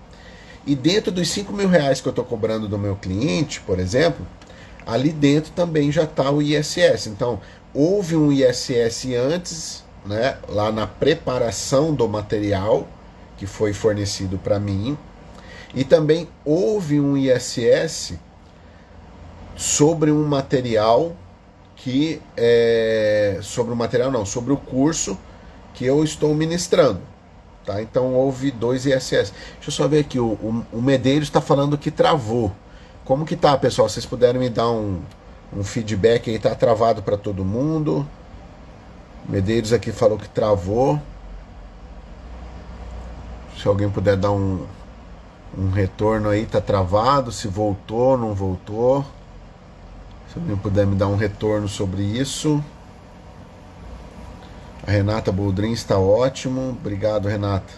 E dentro dos R$5.000 que eu estou cobrando do meu cliente, por exemplo, ali dentro também já está o ISS. Então, houve um ISS antes, né, lá na preparação do material que foi fornecido para mim, e também houve um ISS sobre um material sobre o curso que eu estou ministrando, tá? Então houve 2 ISS. Deixa eu só ver aqui, o Medeiros está falando que travou. Como que tá, pessoal? Vocês puderem me dar um feedback aí, tá travado para todo mundo? Medeiros aqui falou que travou. Se alguém puder dar um retorno aí, tá travado, se voltou, não voltou. Se alguém puder me dar um retorno sobre isso. A Renata Boldrin está ótimo. Obrigado, Renata.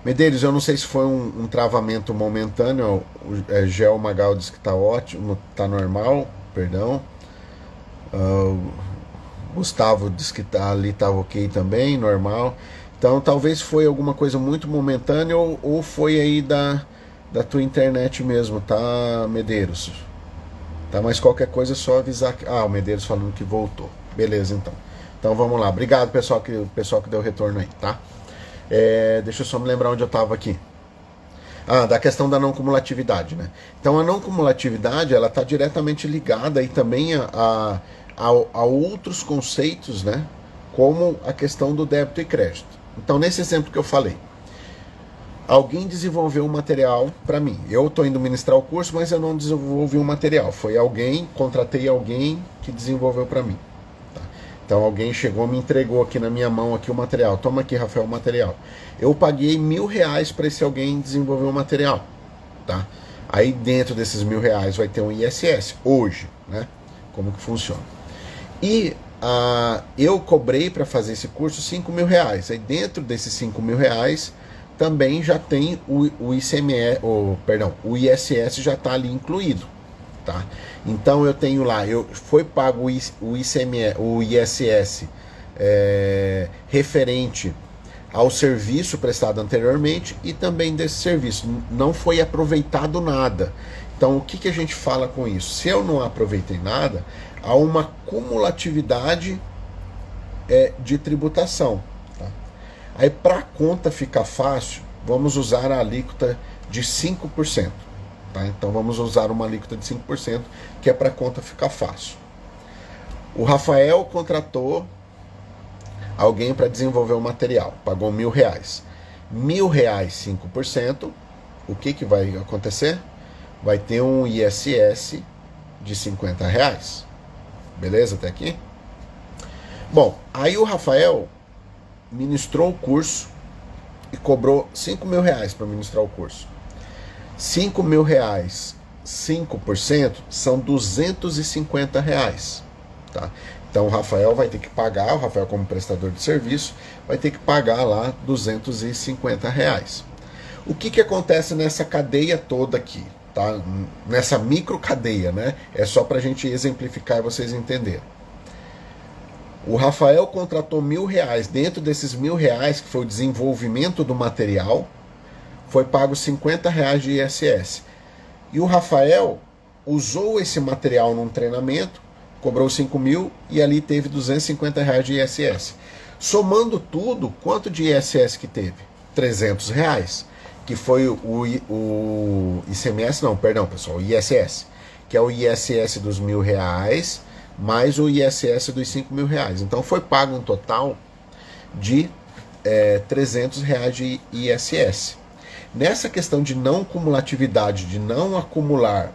Medeiros, eu não sei se foi um travamento momentâneo. O Gel Magal diz que está ótimo, está normal, perdão. Gustavo diz que ali estava ok também, normal. Então talvez foi alguma coisa muito momentânea ou foi aí da tua internet mesmo, tá, Medeiros? Tá, mas qualquer coisa é só avisar que... o Medeiros falando que voltou. Beleza, então. Então vamos lá. Obrigado, pessoal que deu retorno aí, tá? Deixa eu só me lembrar onde eu estava aqui. Da questão da não cumulatividade, né? Então a não cumulatividade, ela está diretamente ligada aí também a outros conceitos, né? Como a questão do débito e crédito. Então, nesse exemplo que eu falei, alguém desenvolveu um material para mim. Eu estou indo ministrar o curso, mas eu não desenvolvi um material. Foi alguém, contratei alguém que desenvolveu para mim. Tá? Então, alguém chegou, me entregou aqui na minha mão aqui o material. Toma aqui, Rafael, o material. Eu paguei R$1.000 para esse alguém desenvolver o material. Tá? Aí, dentro desses R$1.000 vai ter um ISS, hoje, né? Como que funciona. E eu cobrei para fazer esse curso R$5.000. Aí dentro desses R$5.000 também já tem o ISS já está ali incluído, tá? Então eu tenho lá, foi pago o ISS referente ao serviço prestado anteriormente e também desse serviço. Não foi aproveitado nada. Então o que a gente fala com isso? Se eu não aproveitei nada, há uma cumulatividade de tributação. Tá? Aí, para a conta ficar fácil, vamos usar a alíquota de 5%. Tá? Então vamos usar uma alíquota de 5%, que é para a conta ficar fácil. O Rafael contratou alguém para desenvolver o material, pagou R$1.000. R$1.000, 5%, o que vai acontecer? Vai ter um ISS de R$50. Beleza até aqui? Bom, aí o Rafael ministrou o curso e cobrou R$5.000 para ministrar o curso. R$5.000, 5% são R$250. Tá? Então o Rafael vai ter que pagar, o Rafael como prestador de serviço, vai ter que pagar lá R$250. O que acontece nessa cadeia toda aqui? Tá? Nessa micro cadeia, né? É só para a gente exemplificar e vocês entenderem. O Rafael contratou R$1.000, dentro desses R$1.000, que foi o desenvolvimento do material, foi pago R$50 de ISS. E o Rafael usou esse material num treinamento, cobrou 5.000 e ali teve R$250 de ISS. Somando tudo, quanto de ISS que teve? R$300, que foi o ICMS, não, perdão pessoal, o ISS, que é o ISS dos R$1.000 mais o ISS dos R$5.000. Então foi pago um total de R$300 de ISS. Nessa questão de não cumulatividade, de não acumular,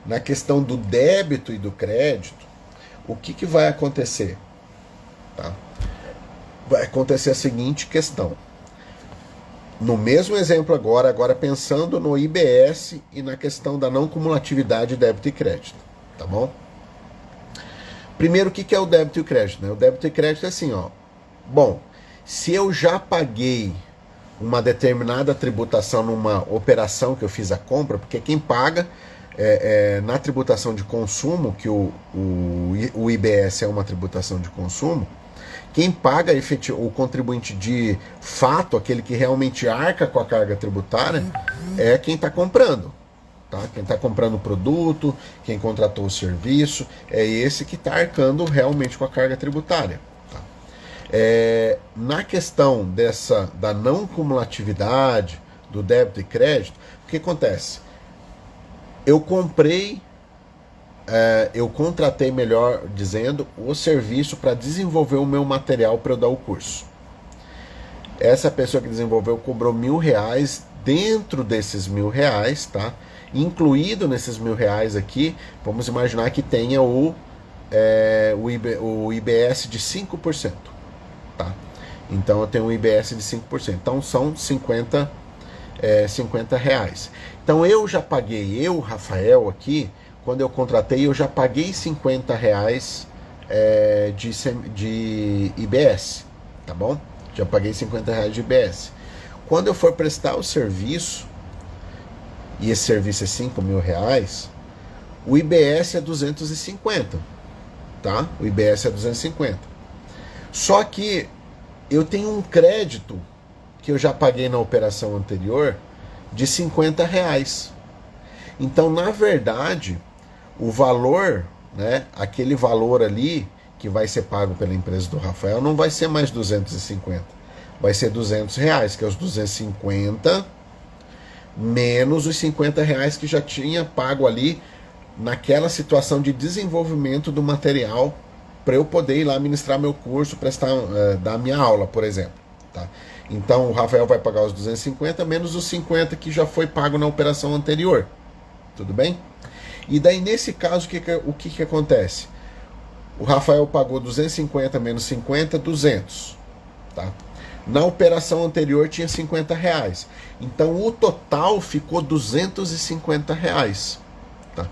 na questão do débito e do crédito, o que vai acontecer? Tá? Vai acontecer a seguinte questão. No mesmo exemplo agora pensando no IBS e na questão da não cumulatividade de débito e crédito. Tá bom? Primeiro, o que é o débito e o crédito? Né? O débito e crédito é assim, ó. Bom, se eu já paguei uma determinada tributação numa operação que eu fiz a compra, porque quem paga na tributação de consumo, que o IBS é uma tributação de consumo, quem paga o contribuinte de fato, aquele que realmente arca com a carga tributária, é quem está comprando. Tá? Quem está comprando o produto, quem contratou o serviço, é esse que está arcando realmente com a carga tributária. Na questão da não cumulatividade do débito e crédito, o que acontece? Eu contratei, melhor dizendo, o serviço para desenvolver o meu material para eu dar o curso. Essa pessoa que desenvolveu cobrou R$1.000, dentro desses R$1.000, tá? Incluído nesses R$1.000 aqui, vamos imaginar que tenha o IBS de 5%. Tá? Então eu tenho um IBS de 5%. Então são R$50. Então eu já paguei, Rafael, aqui, quando eu contratei, eu já paguei R$50 de IBS. Tá bom? Já paguei R$50 de IBS. Quando eu for prestar o serviço, e esse serviço é R$5.000, o IBS é 250. Tá? O IBS é 250. Só que eu tenho um crédito que eu já paguei na operação anterior de R$50. Então, na verdade, o valor, né, aquele valor ali que vai ser pago pela empresa do Rafael não vai ser mais 250. Vai ser R$200, que é os 250 menos os R$50 que já tinha pago ali naquela situação de desenvolvimento do material para eu poder ir lá ministrar meu curso, dar minha aula, por exemplo. Tá? Então o Rafael vai pagar os 250 menos os 50 que já foi pago na operação anterior. Tudo bem? E daí nesse caso o que acontece? O Rafael pagou 250 menos 50, 200. Tá? Na operação anterior tinha R$50. Então o total ficou R$250. Tá?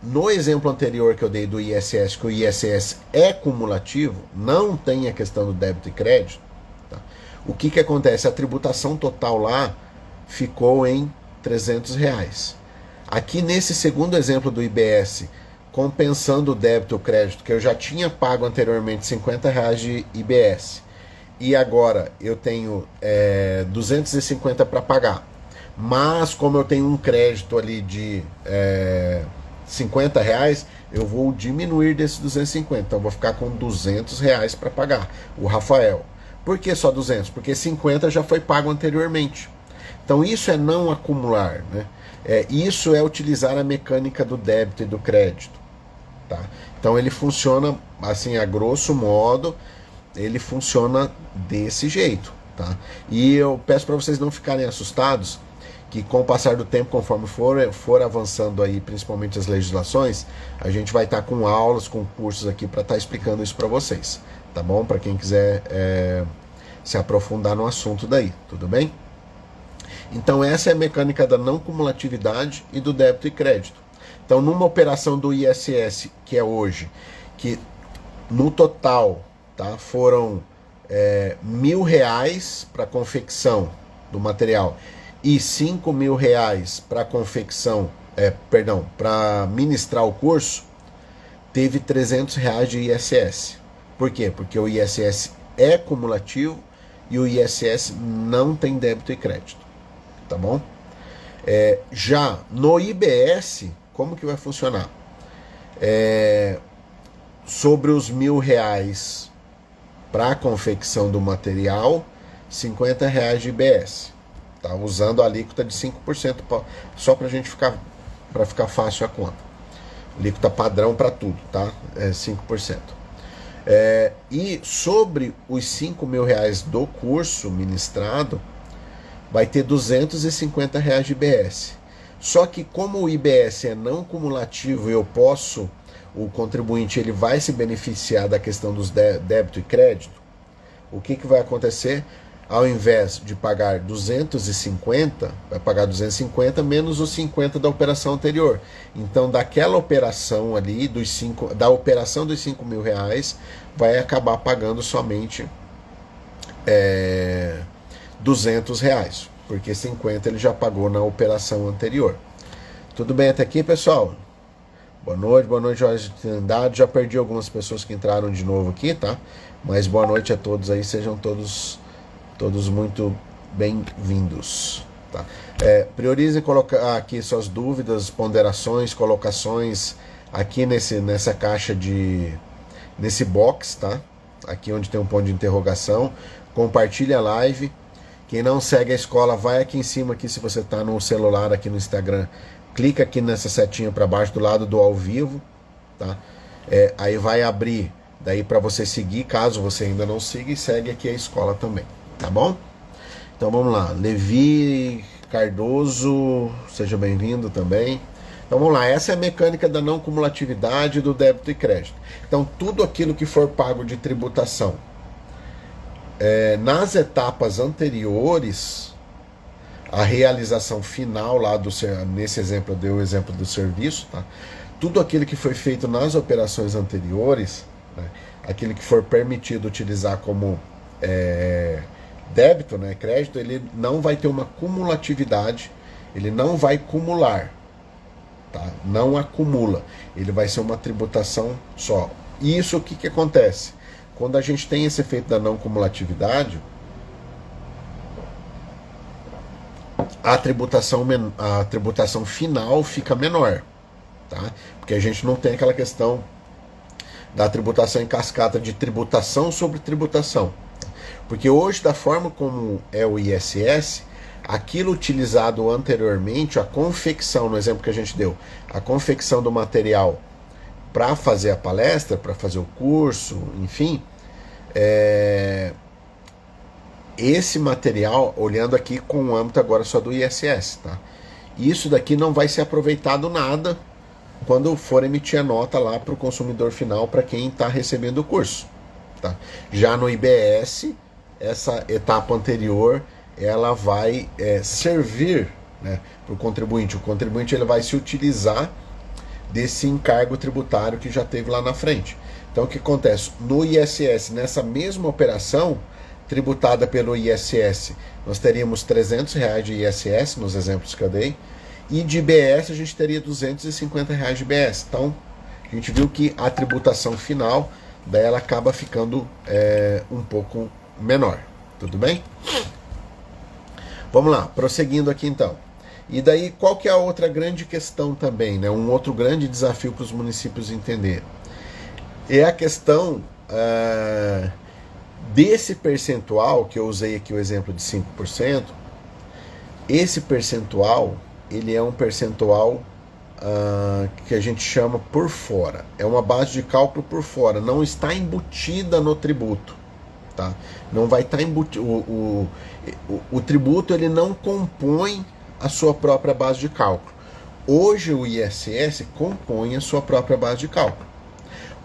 No exemplo anterior que eu dei do ISS, que o ISS é cumulativo, não tem a questão do débito e crédito, tá? O que acontece? A tributação total lá ficou em R$300. Aqui nesse segundo exemplo do IBS, compensando o débito e o crédito, que eu já tinha pago anteriormente R$50 de IBS, e agora eu tenho 250 para pagar, mas como eu tenho um crédito ali de R$50, eu vou diminuir desses 250, então eu vou ficar com R$200 para pagar o Rafael. Por que só 200? Porque 50 já foi pago anteriormente. Então isso é não acumular, né? Isso é utilizar a mecânica do débito e do crédito, tá? Então ele funciona assim, a grosso modo, ele funciona desse jeito, tá? E eu peço para vocês não ficarem assustados, que com o passar do tempo, conforme for avançando aí, principalmente as legislações, a gente vai estar com aulas, com cursos aqui para estar explicando isso para vocês, tá bom? Para quem quiser se aprofundar no assunto daí, tudo bem? Então essa é a mecânica da não cumulatividade e do débito e crédito. Então numa operação do ISS, que é hoje, que no total, tá, foram R$1.000 para confecção do material e R$5.000 para confecção, para ministrar o curso, teve R$300 de ISS. Por quê? Porque o ISS é cumulativo e o ISS não tem débito e crédito, tá bom? Já no IBS, como que vai funcionar? Sobre os R$1.000 para a confecção do material, R$50 de IBS, tá? Usando a alíquota de 5%, só para a gente ficar fácil a conta. Alíquota padrão para tudo, tá? 5%. E sobre os R$5.000 do curso ministrado, vai ter R$250 de IBS. Só que como o IBS é não cumulativo, o contribuinte ele vai se beneficiar da questão dos débito e crédito, o que vai acontecer? Ao invés de pagar 250, vai pagar 250 menos os 50 da operação anterior. Então, daquela operação ali, da operação dos R$5.000, vai acabar pagando somente R$200, porque 50 ele já pagou na operação anterior. Tudo bem até aqui, pessoal? Boa noite, Jorge Trindade. Já perdi algumas pessoas que entraram de novo aqui, tá? Mas boa noite a todos aí, sejam todos muito bem-vindos, tá? Priorizem colocar aqui suas dúvidas, ponderações, colocações aqui nessa caixa nesse box, tá? Aqui onde tem um ponto de interrogação. Compartilhe a live. Quem não segue a escola, vai aqui em cima, aqui, se você está no celular, aqui no Instagram, clica aqui nessa setinha para baixo do lado do ao vivo, tá? Aí vai abrir daí para você seguir, caso você ainda não siga, e segue aqui a escola também, tá bom? Então vamos lá, Levi Cardoso, seja bem-vindo também. Então vamos lá, essa é a mecânica da não cumulatividade do débito e crédito. Então tudo aquilo que for pago de tributação nas etapas anteriores à realização final lá nesse exemplo eu dei o exemplo do serviço, tá? Tudo aquilo que foi feito nas operações anteriores, né, aquilo que for permitido utilizar como débito, né, crédito, ele não vai ter uma cumulatividade, ele não vai cumular, tá? Não acumula, ele vai ser uma tributação só. Isso o que acontece? Quando a gente tem esse efeito da não cumulatividade, a tributação final fica menor, tá? Porque a gente não tem aquela questão da tributação em cascata, de tributação sobre tributação. Porque hoje, da forma como é o ISS, aquilo utilizado anteriormente, a confecção, no exemplo que a gente deu, a confecção do material para fazer a palestra, para fazer o curso, enfim, esse material, olhando aqui com o âmbito agora só do ISS, tá? Isso daqui não vai ser aproveitado nada quando for emitir a nota lá para o consumidor final, para quem está recebendo o curso, tá? Já no IBS, essa etapa anterior, ela vai servir, né, para o contribuinte. O contribuinte ele vai se utilizar desse encargo tributário que já teve lá na frente. Então o que acontece? No ISS, nessa mesma operação tributada pelo ISS, nós teríamos R$300 de ISS, nos exemplos que eu dei, e de IBS a gente teria R$250 de IBS. Então a gente viu que a tributação final dela acaba ficando um pouco menor. Tudo bem? Vamos lá, prosseguindo aqui então. E daí, qual que é a outra grande questão também, né? Um outro grande desafio para os municípios entenderem. É a questão desse percentual, que eu usei aqui o exemplo de 5%, Esse percentual, ele é um percentual que a gente chama por fora. É uma base de cálculo por fora, não está embutida no tributo. Tá? Não vai estar embutido. O tributo ele não compõe a sua própria base de cálculo. Hoje o ISS compõe a sua própria base de cálculo.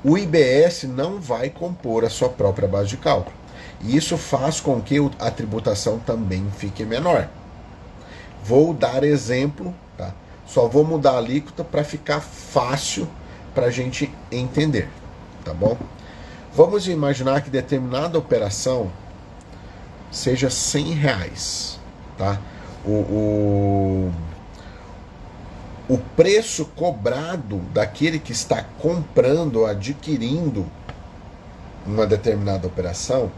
O IBS não vai compor a sua própria base de cálculo. E isso faz com que a tributação também fique menor. Vou dar exemplo, tá? Só vou mudar a alíquota para ficar fácil para a gente entender, tá bom? Vamos imaginar que determinada operação seja R$100, tá? O preço cobrado daquele que está comprando ou adquirindo uma determinada operação,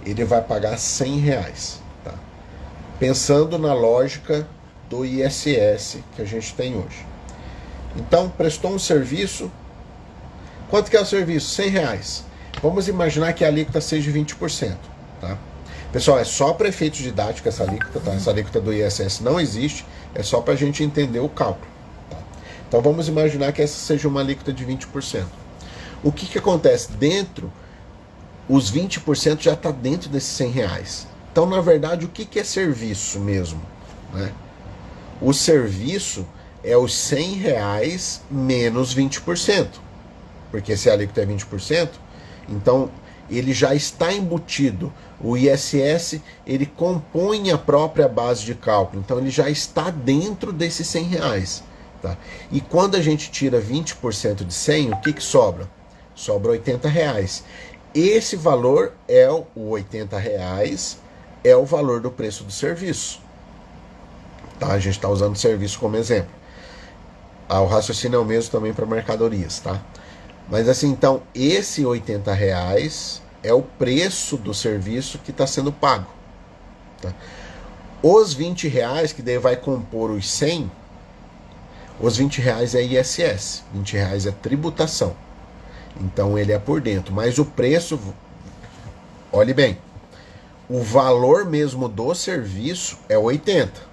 ele vai pagar R$100, tá? Pensando na lógica do ISS que a gente tem hoje. Então, prestou um serviço. Quanto que é o serviço? R$100. Vamos imaginar que a alíquota seja 20%, tá? Pessoal, é só para efeitos didáticos essa alíquota, tá? Essa alíquota do ISS não existe, é só para a gente entender o cálculo, tá? Então vamos imaginar que essa seja uma alíquota de 20%. O que acontece? Dentro, os 20% já está dentro desses R$100. Então, na verdade, o que é serviço mesmo, né? O serviço é os R$100 menos 20%. Porque se a alíquota é 20%, então ele já está embutido. O ISS, ele compõe a própria base de cálculo, então ele já está dentro desses R$100. Tá? E quando a gente tira 20% de 100, o que sobra? Sobra R$80. Esse valor é o R$80, é o valor do preço do serviço. Tá? A gente está usando o serviço como exemplo. O raciocínio é o mesmo também para mercadorias, tá? Mas assim, então, esse R$80 é o preço do serviço que está sendo pago. Tá? Os R$20, que daí vai compor os 100, os R$20 é ISS, R$20 é tributação. Então ele é por dentro. Mas o preço, olhe bem, o valor mesmo do serviço é 80.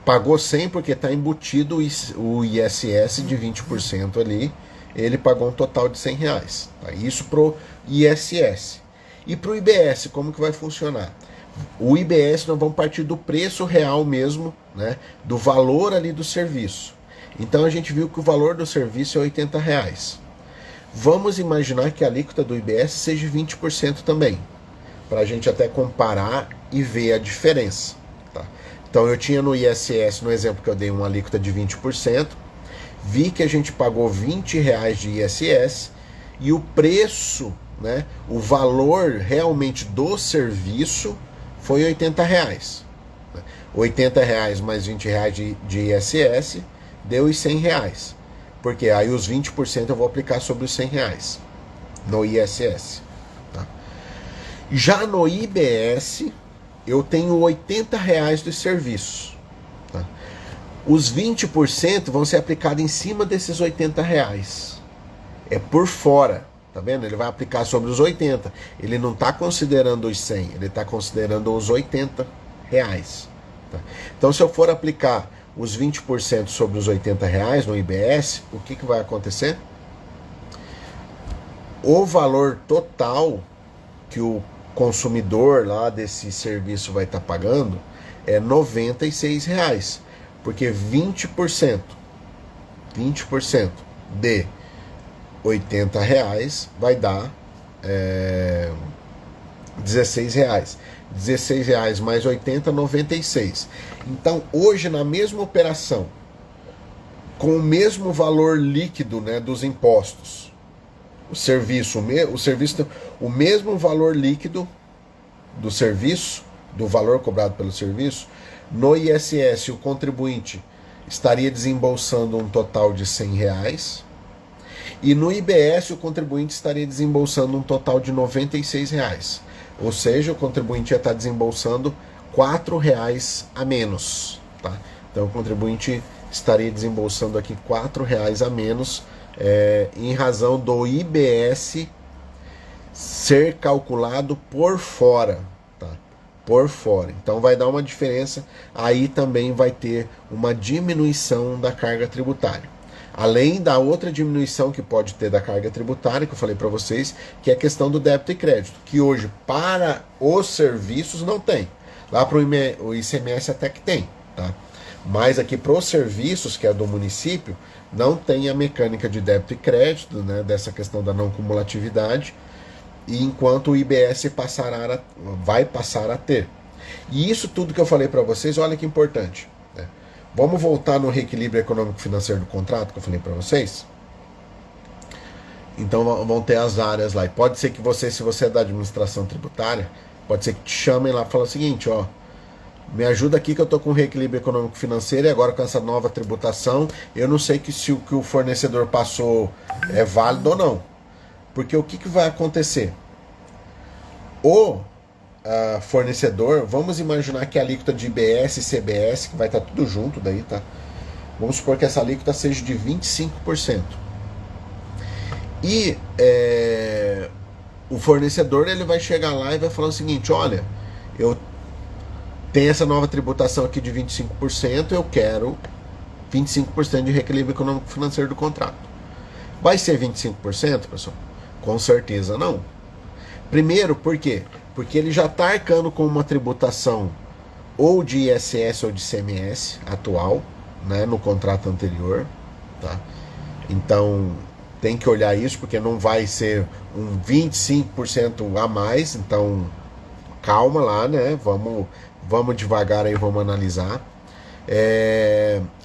Pagou 100 porque está embutido o ISS de 20% ali. Ele pagou um total de R$100. Tá? Isso pro ISS. E pro IBS, como que vai funcionar? O IBS nós vamos partir do preço real mesmo, né? Do valor ali do serviço. Então a gente viu que o valor do serviço é R$80. Vamos imaginar que a alíquota do IBS seja 20% também, para a gente até comparar e ver a diferença. Tá? Então eu tinha no ISS, no exemplo que eu dei, uma alíquota de 20%, vi que a gente pagou R$20 de ISS e o preço, né, o valor realmente do serviço foi R$80. R$80 mais R$20 de ISS deu os R$100. Porque aí os 20% eu vou aplicar sobre os R$100 no ISS. Tá? Já no IBS, eu tenho R$80 dos serviços. Tá? Os 20% vão ser aplicados em cima desses R$80. É por fora. Tá vendo? Ele vai aplicar sobre os 80. Ele não está considerando os 100, ele está considerando os R$80. Tá? Então, se eu for aplicar os 20% sobre os R$80 no IBS, o que vai acontecer? O valor total que o consumidor lá desse serviço vai estar pagando é R$96. Porque 20% de R$80 vai dar R$16. R$16 mais 80, 96. Então, hoje, na mesma operação, com o mesmo valor líquido, né, dos impostos, o serviço, o mesmo valor líquido do serviço, do valor cobrado pelo serviço, no ISS o contribuinte estaria desembolsando um total de R$100 e no IBS o contribuinte estaria desembolsando um total de R$96. Ou seja, o contribuinte ia estar desembolsando R$4 a menos. Tá? Então o contribuinte estaria desembolsando aqui R$4 a menos em razão do IBS ser calculado por fora. Tá? por fora. Então vai dar uma diferença, aí também vai ter uma diminuição da carga tributária. Além da outra diminuição que pode ter da carga tributária, que eu falei para vocês, que é a questão do débito e crédito, que hoje para os serviços não tem. Lá para o ICMS até que tem, tá? Mas aqui para os serviços, que é do município, não tem a mecânica de débito e crédito, né, dessa questão da não cumulatividade, e enquanto o IBS vai passar a ter. E isso tudo que eu falei para vocês, olha que importante, né? Vamos voltar no reequilíbrio econômico-financeiro do contrato que eu falei para vocês? Então vão ter as áreas lá. E pode ser que você, se você é da administração tributária, pode ser que te chamem lá e falem o seguinte, ó, me ajuda aqui que eu estou com reequilíbrio econômico-financeiro e agora com essa nova tributação, eu não sei se o que o fornecedor passou é válido ou não. Porque o que vai acontecer? O fornecedor, vamos imaginar que a alíquota de IBS e CBS, que vai estar tudo junto daí, tá? Vamos supor que essa alíquota seja de 25%. E o fornecedor ele vai chegar lá e vai falar o seguinte, olha, eu tenho essa nova tributação aqui de 25%, eu quero 25% de reequilíbrio econômico financeiro do contrato. Vai ser 25%, pessoal? Com certeza não. Primeiro, por quê? Porque ele já está arcando com uma tributação ou de ISS ou de ICMS atual, né, no contrato anterior, tá? Então tem que olhar isso, porque não vai ser um 25% a mais, então calma lá, né? Vamos devagar aí, vamos analisar.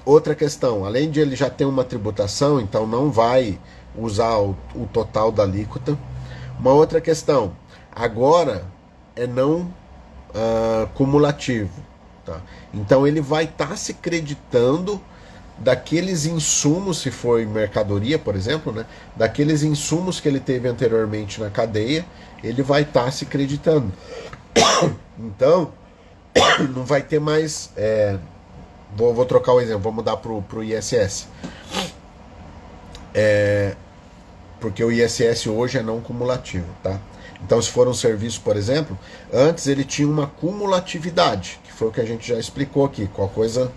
Outra questão, além de ele já ter uma tributação, então não vai usar o total da alíquota. Uma outra questão, agora é não cumulativo, tá? Então ele vai estar se creditando daqueles insumos, se for em mercadoria, por exemplo, né? Daqueles insumos que ele teve anteriormente na cadeia, ele vai estar se creditando. Então, não vai ter mais... Vou trocar o exemplo, vou mudar para o ISS. Porque o ISS hoje é não cumulativo, tá? Então, se for um serviço, por exemplo, antes ele tinha uma cumulatividade, que foi o que a gente já explicou aqui. Qualquer coisa,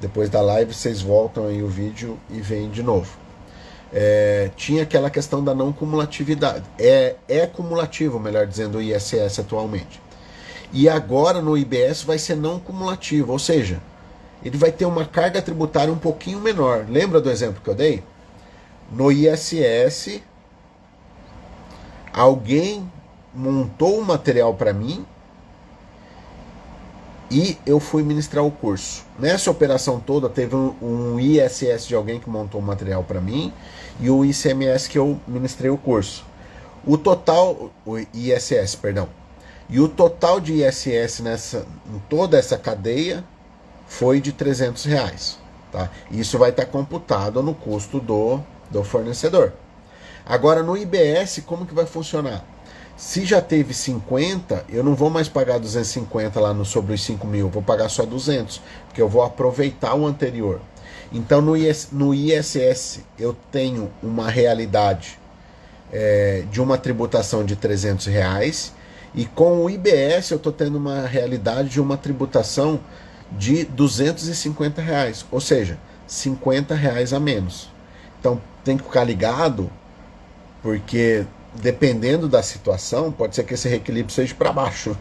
depois da live, vocês voltam aí o vídeo e veem de novo. Tinha aquela questão da não cumulatividade. É cumulativo, melhor dizendo, o ISS atualmente. E agora no IBS vai ser não cumulativo, ou seja, ele vai ter uma carga tributária um pouquinho menor. Lembra do exemplo que eu dei? No ISS, alguém montou um material para mim e eu fui ministrar o curso. Nessa operação toda teve um ISS de alguém que montou um material para mim e o ICMS que eu ministrei o curso. O ISS, perdão. E o total de ISS em toda essa cadeia foi de R$300, tá? Isso vai estar computado no custo do fornecedor. Agora no IBS, como que vai funcionar? Se já teve 50, eu não vou mais pagar 250 lá sobre os 5 mil, eu vou pagar só 200, porque eu vou aproveitar o anterior. Então no ISS eu tenho uma realidade de uma tributação de R$300, e com o IBS eu estou tendo uma realidade de uma tributação de R$250, ou seja, R$50 a menos. Então tem que ficar ligado, porque dependendo da situação, pode ser que esse reequilíbrio seja para baixo,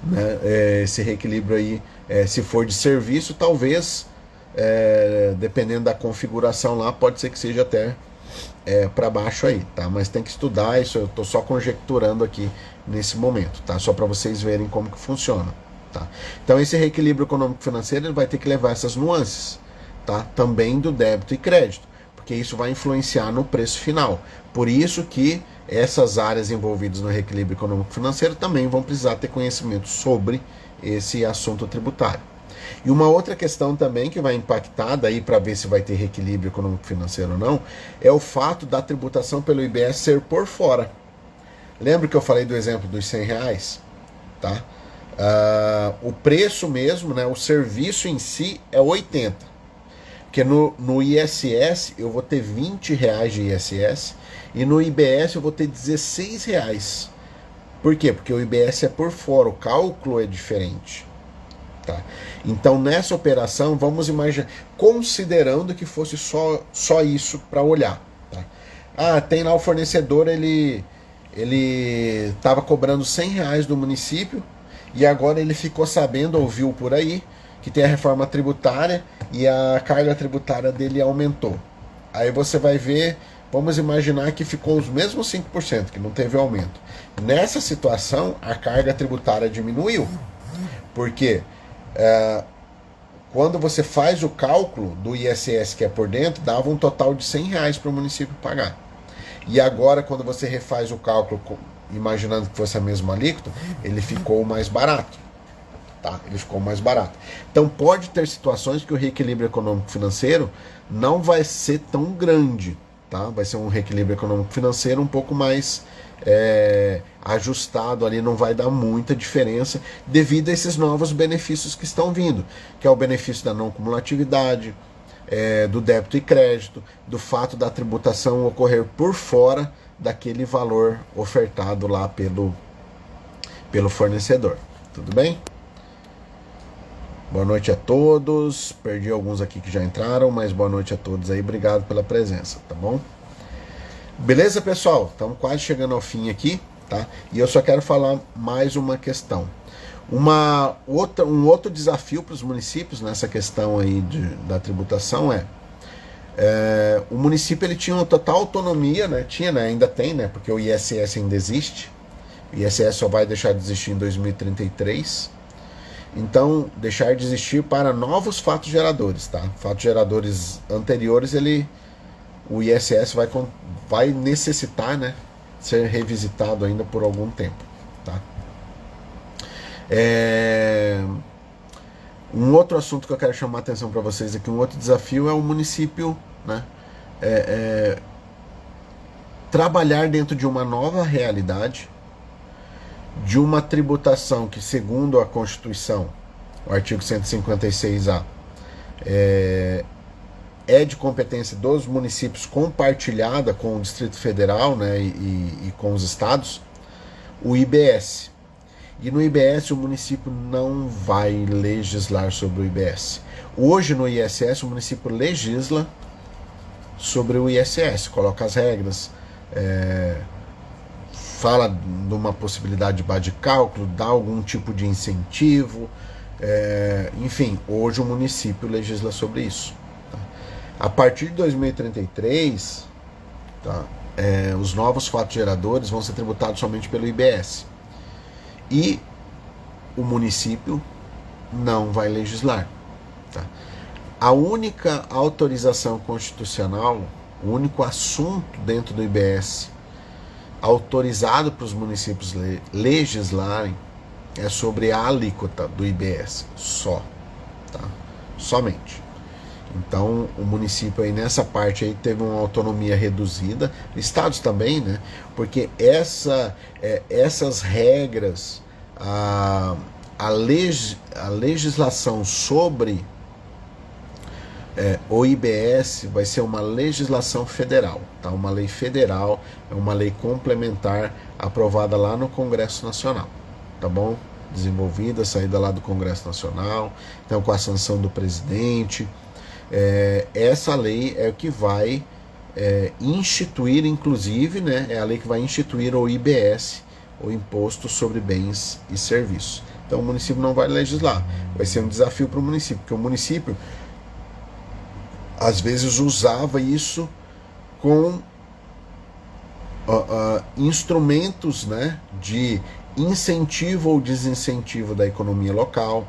né? Esse reequilíbrio aí, se for de serviço, talvez, dependendo da configuração lá, pode ser que seja até para baixo aí, tá? Mas tem que estudar isso, eu estou só conjecturando aqui nesse momento, tá? Só para vocês verem como que funciona, tá? Então esse reequilíbrio econômico-financeiro ele vai ter que levar essas nuances, tá? Também do débito e crédito, porque isso vai influenciar no preço final. Por isso que essas áreas envolvidas no reequilíbrio econômico-financeiro também vão precisar ter conhecimento sobre esse assunto tributário. E uma outra questão também que vai impactar daí para ver se vai ter reequilíbrio econômico-financeiro ou não, é o fato da tributação pelo IBS ser por fora. Lembra que eu falei do exemplo dos R$100? Tá? O preço mesmo, né, o serviço em si é 80. Porque no ISS eu vou ter R$20 de ISS e no IBS eu vou ter R$16 Por quê? Porque o IBS é por fora, o cálculo é diferente. Tá? Então, nessa operação, vamos imaginar, considerando que fosse só isso para olhar. Tá? Ah, tem lá o fornecedor, ele estava cobrando R$100 do município e agora ele ficou sabendo, ouviu por aí, que tem a reforma tributária e a carga tributária dele aumentou. Aí você vai ver, vamos imaginar que ficou os mesmos 5%, que não teve aumento. Nessa situação, a carga tributária diminuiu. Por quê? Quando você faz o cálculo do ISS que é por dentro, dava um total de R$100 para o município pagar. E agora, quando você refaz o cálculo, imaginando que fosse a mesma alíquota, ele ficou mais barato. Tá? Ele ficou mais barato. Então pode ter situações que o reequilíbrio econômico-financeiro não vai ser tão grande. Tá? Vai ser um reequilíbrio econômico-financeiro um pouco mais ajustado ali, não vai dar muita diferença devido a esses novos benefícios que estão vindo, que é o benefício da não cumulatividade, do débito e crédito, do fato da tributação ocorrer por fora daquele valor ofertado lá pelo fornecedor. Tudo bem? Boa noite a todos. Perdi alguns aqui que já entraram, mas boa noite a todos aí. Obrigado pela presença, tá bom? Beleza, pessoal? Estamos quase chegando ao fim aqui, tá? E eu só quero falar mais uma questão. Um outro desafio para os municípios nessa questão aí da tributação o município ele tinha uma total autonomia, né? Tinha, né? Ainda tem, né? Porque o ISS ainda existe. O ISS só vai deixar de existir em 2033. Então, deixar de existir para novos fatos geradores, tá? Fatos geradores anteriores, o ISS vai necessitar, né, ser revisitado ainda por algum tempo, tá? Um outro assunto que eu quero chamar a atenção para vocês aqui, um outro desafio é o município, né, trabalhar dentro de uma nova realidade, de uma tributação que, segundo a Constituição, o artigo 156A, é de competência dos municípios, compartilhada com o Distrito Federal, né, e com os estados, o IBS. E no IBS o município não vai legislar sobre o IBS. Hoje no ISS o município legisla sobre o ISS, coloca as regras, fala de uma possibilidade de base de cálculo, dá algum tipo de incentivo, enfim, hoje o município legisla sobre isso. Tá? A partir de 2033, tá, os novos fatos geradores vão ser tributados somente pelo IBS. E o município não vai legislar. Tá? A única autorização constitucional, o único assunto dentro do IBS autorizado para os municípios legislarem é sobre a alíquota do IBS, só, tá? Somente. Então o município aí nessa parte aí teve uma autonomia reduzida, estados também, né? Porque essas regras, a legislação sobre o IBS vai ser uma legislação federal, tá? Uma lei federal, é uma lei complementar aprovada lá no Congresso Nacional, tá bom? Desenvolvida, saída lá do Congresso Nacional, então com a sanção do presidente. Essa lei é o que vai instituir, inclusive, né? É a lei que vai instituir o IBS, o Imposto sobre Bens e Serviços. Então o município não vai legislar, vai ser um desafio para o município, porque o município às vezes usava isso com instrumentos, né, de incentivo ou desincentivo da economia local,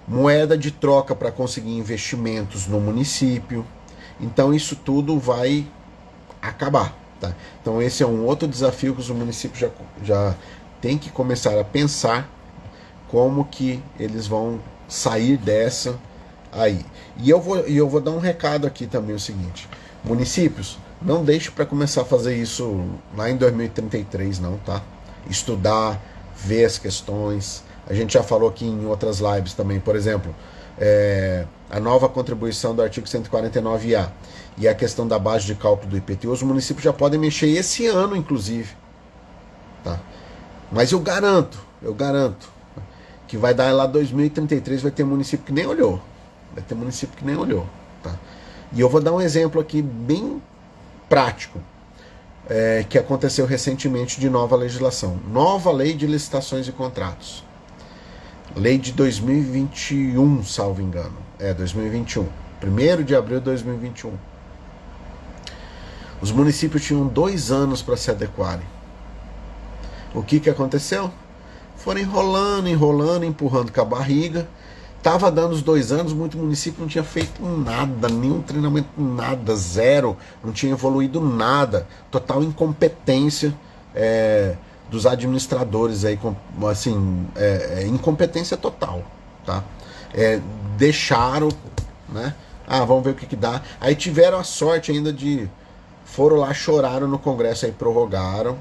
moeda de troca para conseguir investimentos no município. Então isso tudo vai acabar. Tá? Então esse é um outro desafio que os municípios já têm que começar a pensar como que eles vão sair dessa aí. E eu vou dar um recado aqui também, o seguinte: municípios, não deixe para começar a fazer isso lá em 2033 não, tá? Estudar, ver as questões. A gente já falou aqui em outras lives também, por exemplo, a nova contribuição do artigo 149A e a questão da base de cálculo do IPTU, os municípios já podem mexer esse ano, inclusive. tá? Mas eu garanto que vai dar lá 2033, vai ter município que nem olhou. Vai ter município que nem olhou, tá? E eu vou dar um exemplo aqui bem prático, que aconteceu recentemente de nova legislação. Nova lei de licitações e contratos. Lei de 2021, salvo engano. 2021. 1º de abril de 2021. Os municípios tinham 2 anos para se adequarem. O que aconteceu? Foram enrolando, empurrando com a barriga. Tava dando os 2 anos, muito município não tinha feito nada, nenhum treinamento, nada, zero, não tinha evoluído nada. Total incompetência dos administradores aí, assim, incompetência total, tá? Deixaram, né? Vamos ver o que dá. Aí tiveram a sorte ainda foram lá, choraram no Congresso, aí prorrogaram.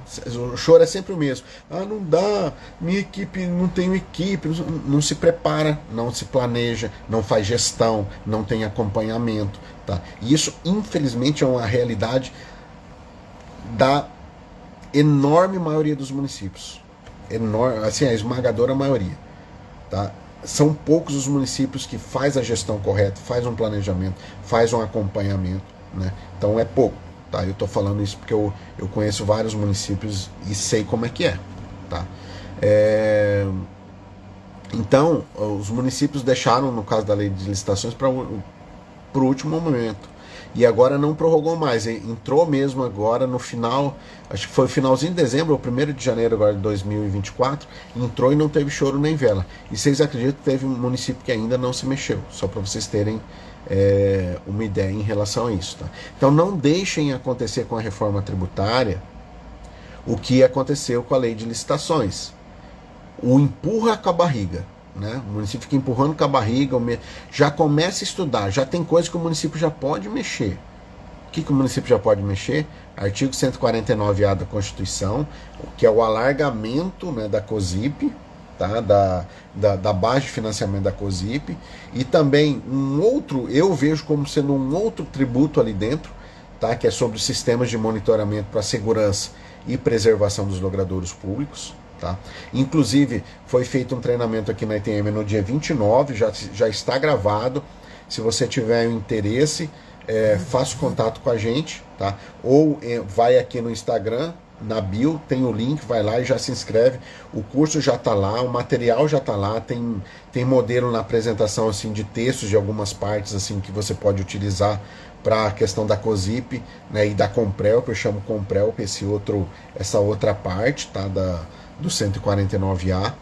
O choro é sempre o mesmo. Não dá, minha equipe, não tenho equipe, não se prepara, não se planeja, não faz gestão, não tem acompanhamento. Tá? E isso, infelizmente, é uma realidade da enorme maioria dos municípios. Enorme, assim, a esmagadora maioria. Tá? São poucos os municípios que faz a gestão correta, faz um planejamento, faz um acompanhamento. Né? Então é pouco. Tá, eu estou falando isso porque eu conheço vários municípios e sei como é que é. Tá? Então, os municípios deixaram, no caso da lei de licitações, para o último momento. E agora não prorrogou mais. Entrou mesmo agora no final, acho que foi o finalzinho de dezembro, ou 1º de janeiro agora de 2024, entrou e não teve choro nem vela. E vocês acreditam que teve um município que ainda não se mexeu, só para vocês terem uma ideia em relação a isso. Tá? Então não deixem acontecer com a reforma tributária o que aconteceu com a lei de licitações. O empurra com a barriga. Né? O município fica empurrando com a barriga, já começa a estudar, já tem coisa que o município já pode mexer. O que o município já pode mexer? Artigo 149A da Constituição, que é o alargamento, né, da COSIP, tá? da base de financiamento da COSIP, e também um outro, eu vejo como sendo um outro tributo ali dentro, tá? Que é sobre os sistemas de monitoramento para segurança e preservação dos logradouros públicos. Tá? Inclusive, foi feito um treinamento aqui na ITM no dia 29, já está gravado. Se você tiver interesse, faça contato com a gente, tá? Ou vai aqui no Instagram, na bio, tem o link, vai lá e já se inscreve. O curso já está lá, o material já está lá, tem modelo na apresentação assim, de textos de algumas partes assim, que você pode utilizar para a questão da COSIP, né, e da Comprelp. Eu chamo Comprelp essa outra parte, tá, do 149A.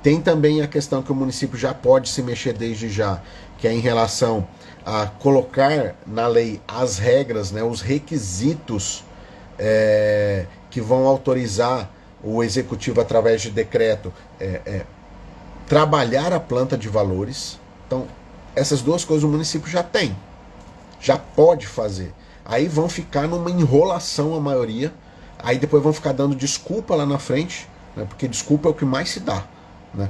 Tem também a questão que o município já pode se mexer desde já, que é em relação a colocar na lei as regras, né, os requisitos que vão autorizar o executivo, através de decreto, trabalhar a planta de valores. Então, essas duas coisas o município já tem, já pode fazer. Aí vão ficar numa enrolação a maioria, aí depois vão ficar dando desculpa lá na frente, né, porque desculpa é o que mais se dá. Né?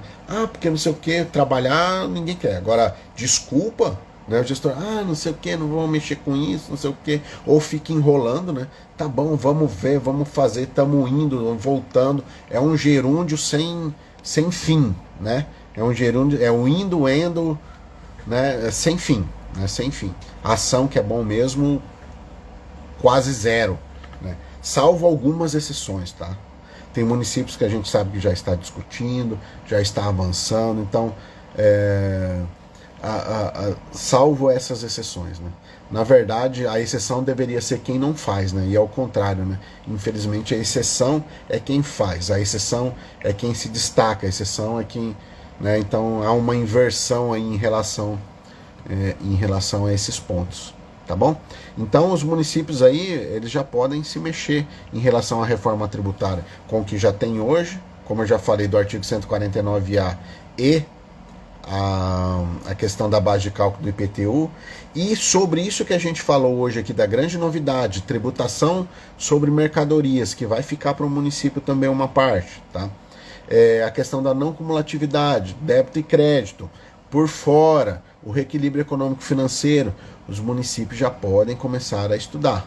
Porque não sei o que, trabalhar ninguém quer. Agora, desculpa, né, o gestor, não sei o que, não vamos mexer com isso, não sei o que, ou fica enrolando, né? Tá bom, vamos ver, vamos fazer, estamos indo, voltando. É um gerúndio sem fim, né? É um gerúndio, é um indo, né? Sem fim, né? Sem fim. A ação que é bom mesmo, quase zero, né? Salvo algumas exceções, tá? Tem municípios que a gente sabe que já está discutindo, já está avançando, então, salvo essas exceções, né? Na verdade, a exceção deveria ser quem não faz, né? E ao contrário, né? Infelizmente, a exceção é quem faz, a exceção é quem se destaca, a exceção é quem, né? Então, há uma inversão aí em relação a esses pontos. Tá bom? Então os municípios aí, eles já podem se mexer em relação à reforma tributária com o que já tem hoje, como eu já falei do artigo 149A e a questão da base de cálculo do IPTU, e sobre isso que a gente falou hoje aqui da grande novidade, tributação sobre mercadorias, que vai ficar para o município também uma parte, tá? A questão da não cumulatividade, débito e crédito, por fora, o reequilíbrio econômico-financeiro, os municípios já podem começar a estudar.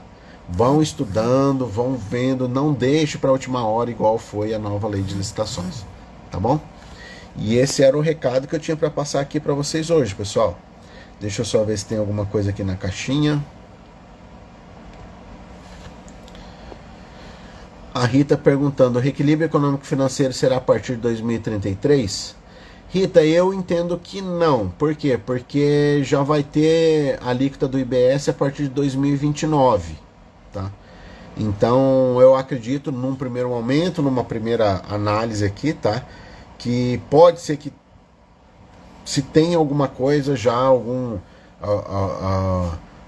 Vão estudando, vão vendo, não deixe para a última hora igual foi a nova lei de licitações, tá bom? E esse era o recado que eu tinha para passar aqui para vocês hoje, pessoal. Deixa eu só ver se tem alguma coisa aqui na caixinha. A Rita perguntando, o reequilíbrio econômico-financeiro será a partir de 2033? Rita, eu entendo que não. Por quê? Porque já vai ter a alíquota do IBS a partir de 2029, tá? Então, eu acredito, num primeiro momento, numa primeira análise aqui, tá? Que pode ser que se tem alguma coisa já,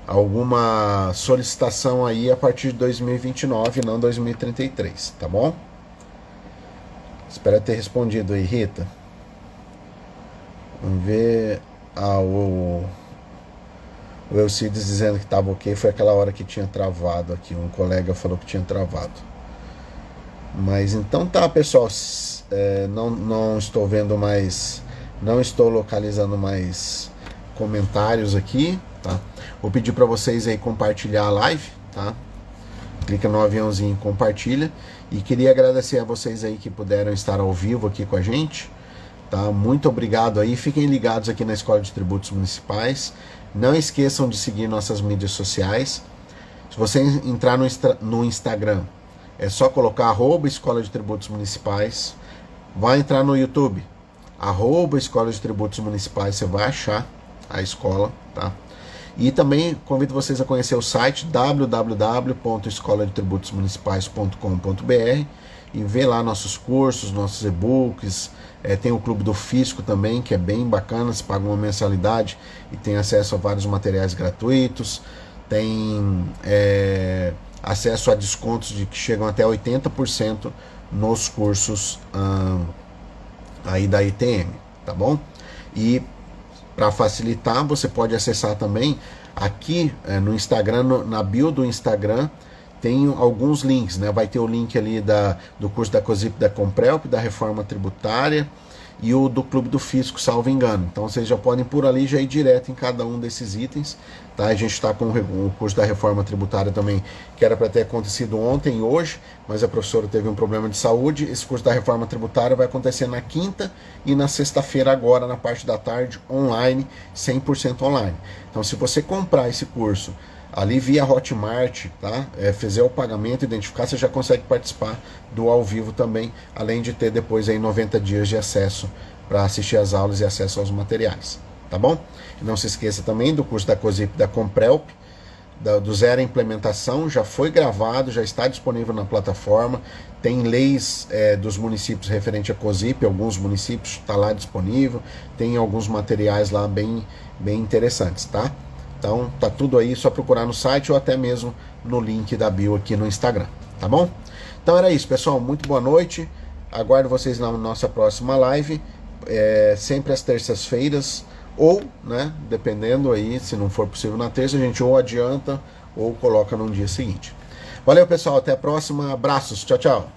alguma solicitação aí a partir de 2029, não 2033, tá bom? Espero ter respondido aí, Rita. Vamos ver. O Elcides dizendo que estava ok, foi aquela hora que tinha travado aqui, um colega falou que tinha travado. Mas então tá, pessoal, não estou vendo mais, não estou localizando mais comentários aqui, tá? Vou pedir para vocês aí compartilhar a live, tá? Clica no aviãozinho e compartilha. E queria agradecer a vocês aí que puderam estar ao vivo aqui com a gente, tá? Muito obrigado aí, fiquem ligados aqui na Escola de Tributos Municipais. Não esqueçam de seguir nossas mídias sociais. Se você entrar no Instagram, é só colocar @Escola de Tributos Municipais. Vai entrar no YouTube, @Escola de Tributos Municipais, você vai achar a escola, tá? E também convido vocês a conhecer o site www.escoladetributosmunicipais.com.br e ver lá nossos cursos, nossos e-books. Tem o Clube do Fisco também, que é bem bacana, você paga uma mensalidade e tem acesso a vários materiais gratuitos. Tem acesso a descontos que chegam até 80% nos cursos aí da ITM, tá bom? E para facilitar, você pode acessar também aqui no Instagram, na bio do Instagram, tem alguns links, né? Vai ter o link ali do curso da COSIP da Comprelp, da Reforma Tributária e o do Clube do Fisco, salvo engano. Então vocês já podem por ali já ir direto em cada um desses itens, tá? A gente está com o curso da Reforma Tributária também, que era para ter acontecido ontem e hoje, mas a professora teve um problema de saúde. Esse curso da Reforma Tributária vai acontecer na quinta e na sexta-feira agora, na parte da tarde, online, 100% online. Então se você comprar esse curso ali via Hotmart, tá? Fizer o pagamento, identificar, você já consegue participar do ao vivo também, além de ter depois aí 90 dias de acesso para assistir às aulas e acesso aos materiais, tá bom? E não se esqueça também do curso da COSIP da Comprelp, do Zero à Implementação, já foi gravado, já está disponível na plataforma, tem leis dos municípios referente a COSIP, alguns municípios está lá disponível, tem alguns materiais lá bem interessantes, tá? Então tá tudo aí, só procurar no site ou até mesmo no link da bio aqui no Instagram, tá bom? Então era isso, pessoal, muito boa noite, aguardo vocês na nossa próxima live, sempre às terças-feiras, ou, né, dependendo aí, se não for possível na terça, a gente ou adianta ou coloca no dia seguinte. Valeu, pessoal, até a próxima, abraços, tchau, tchau.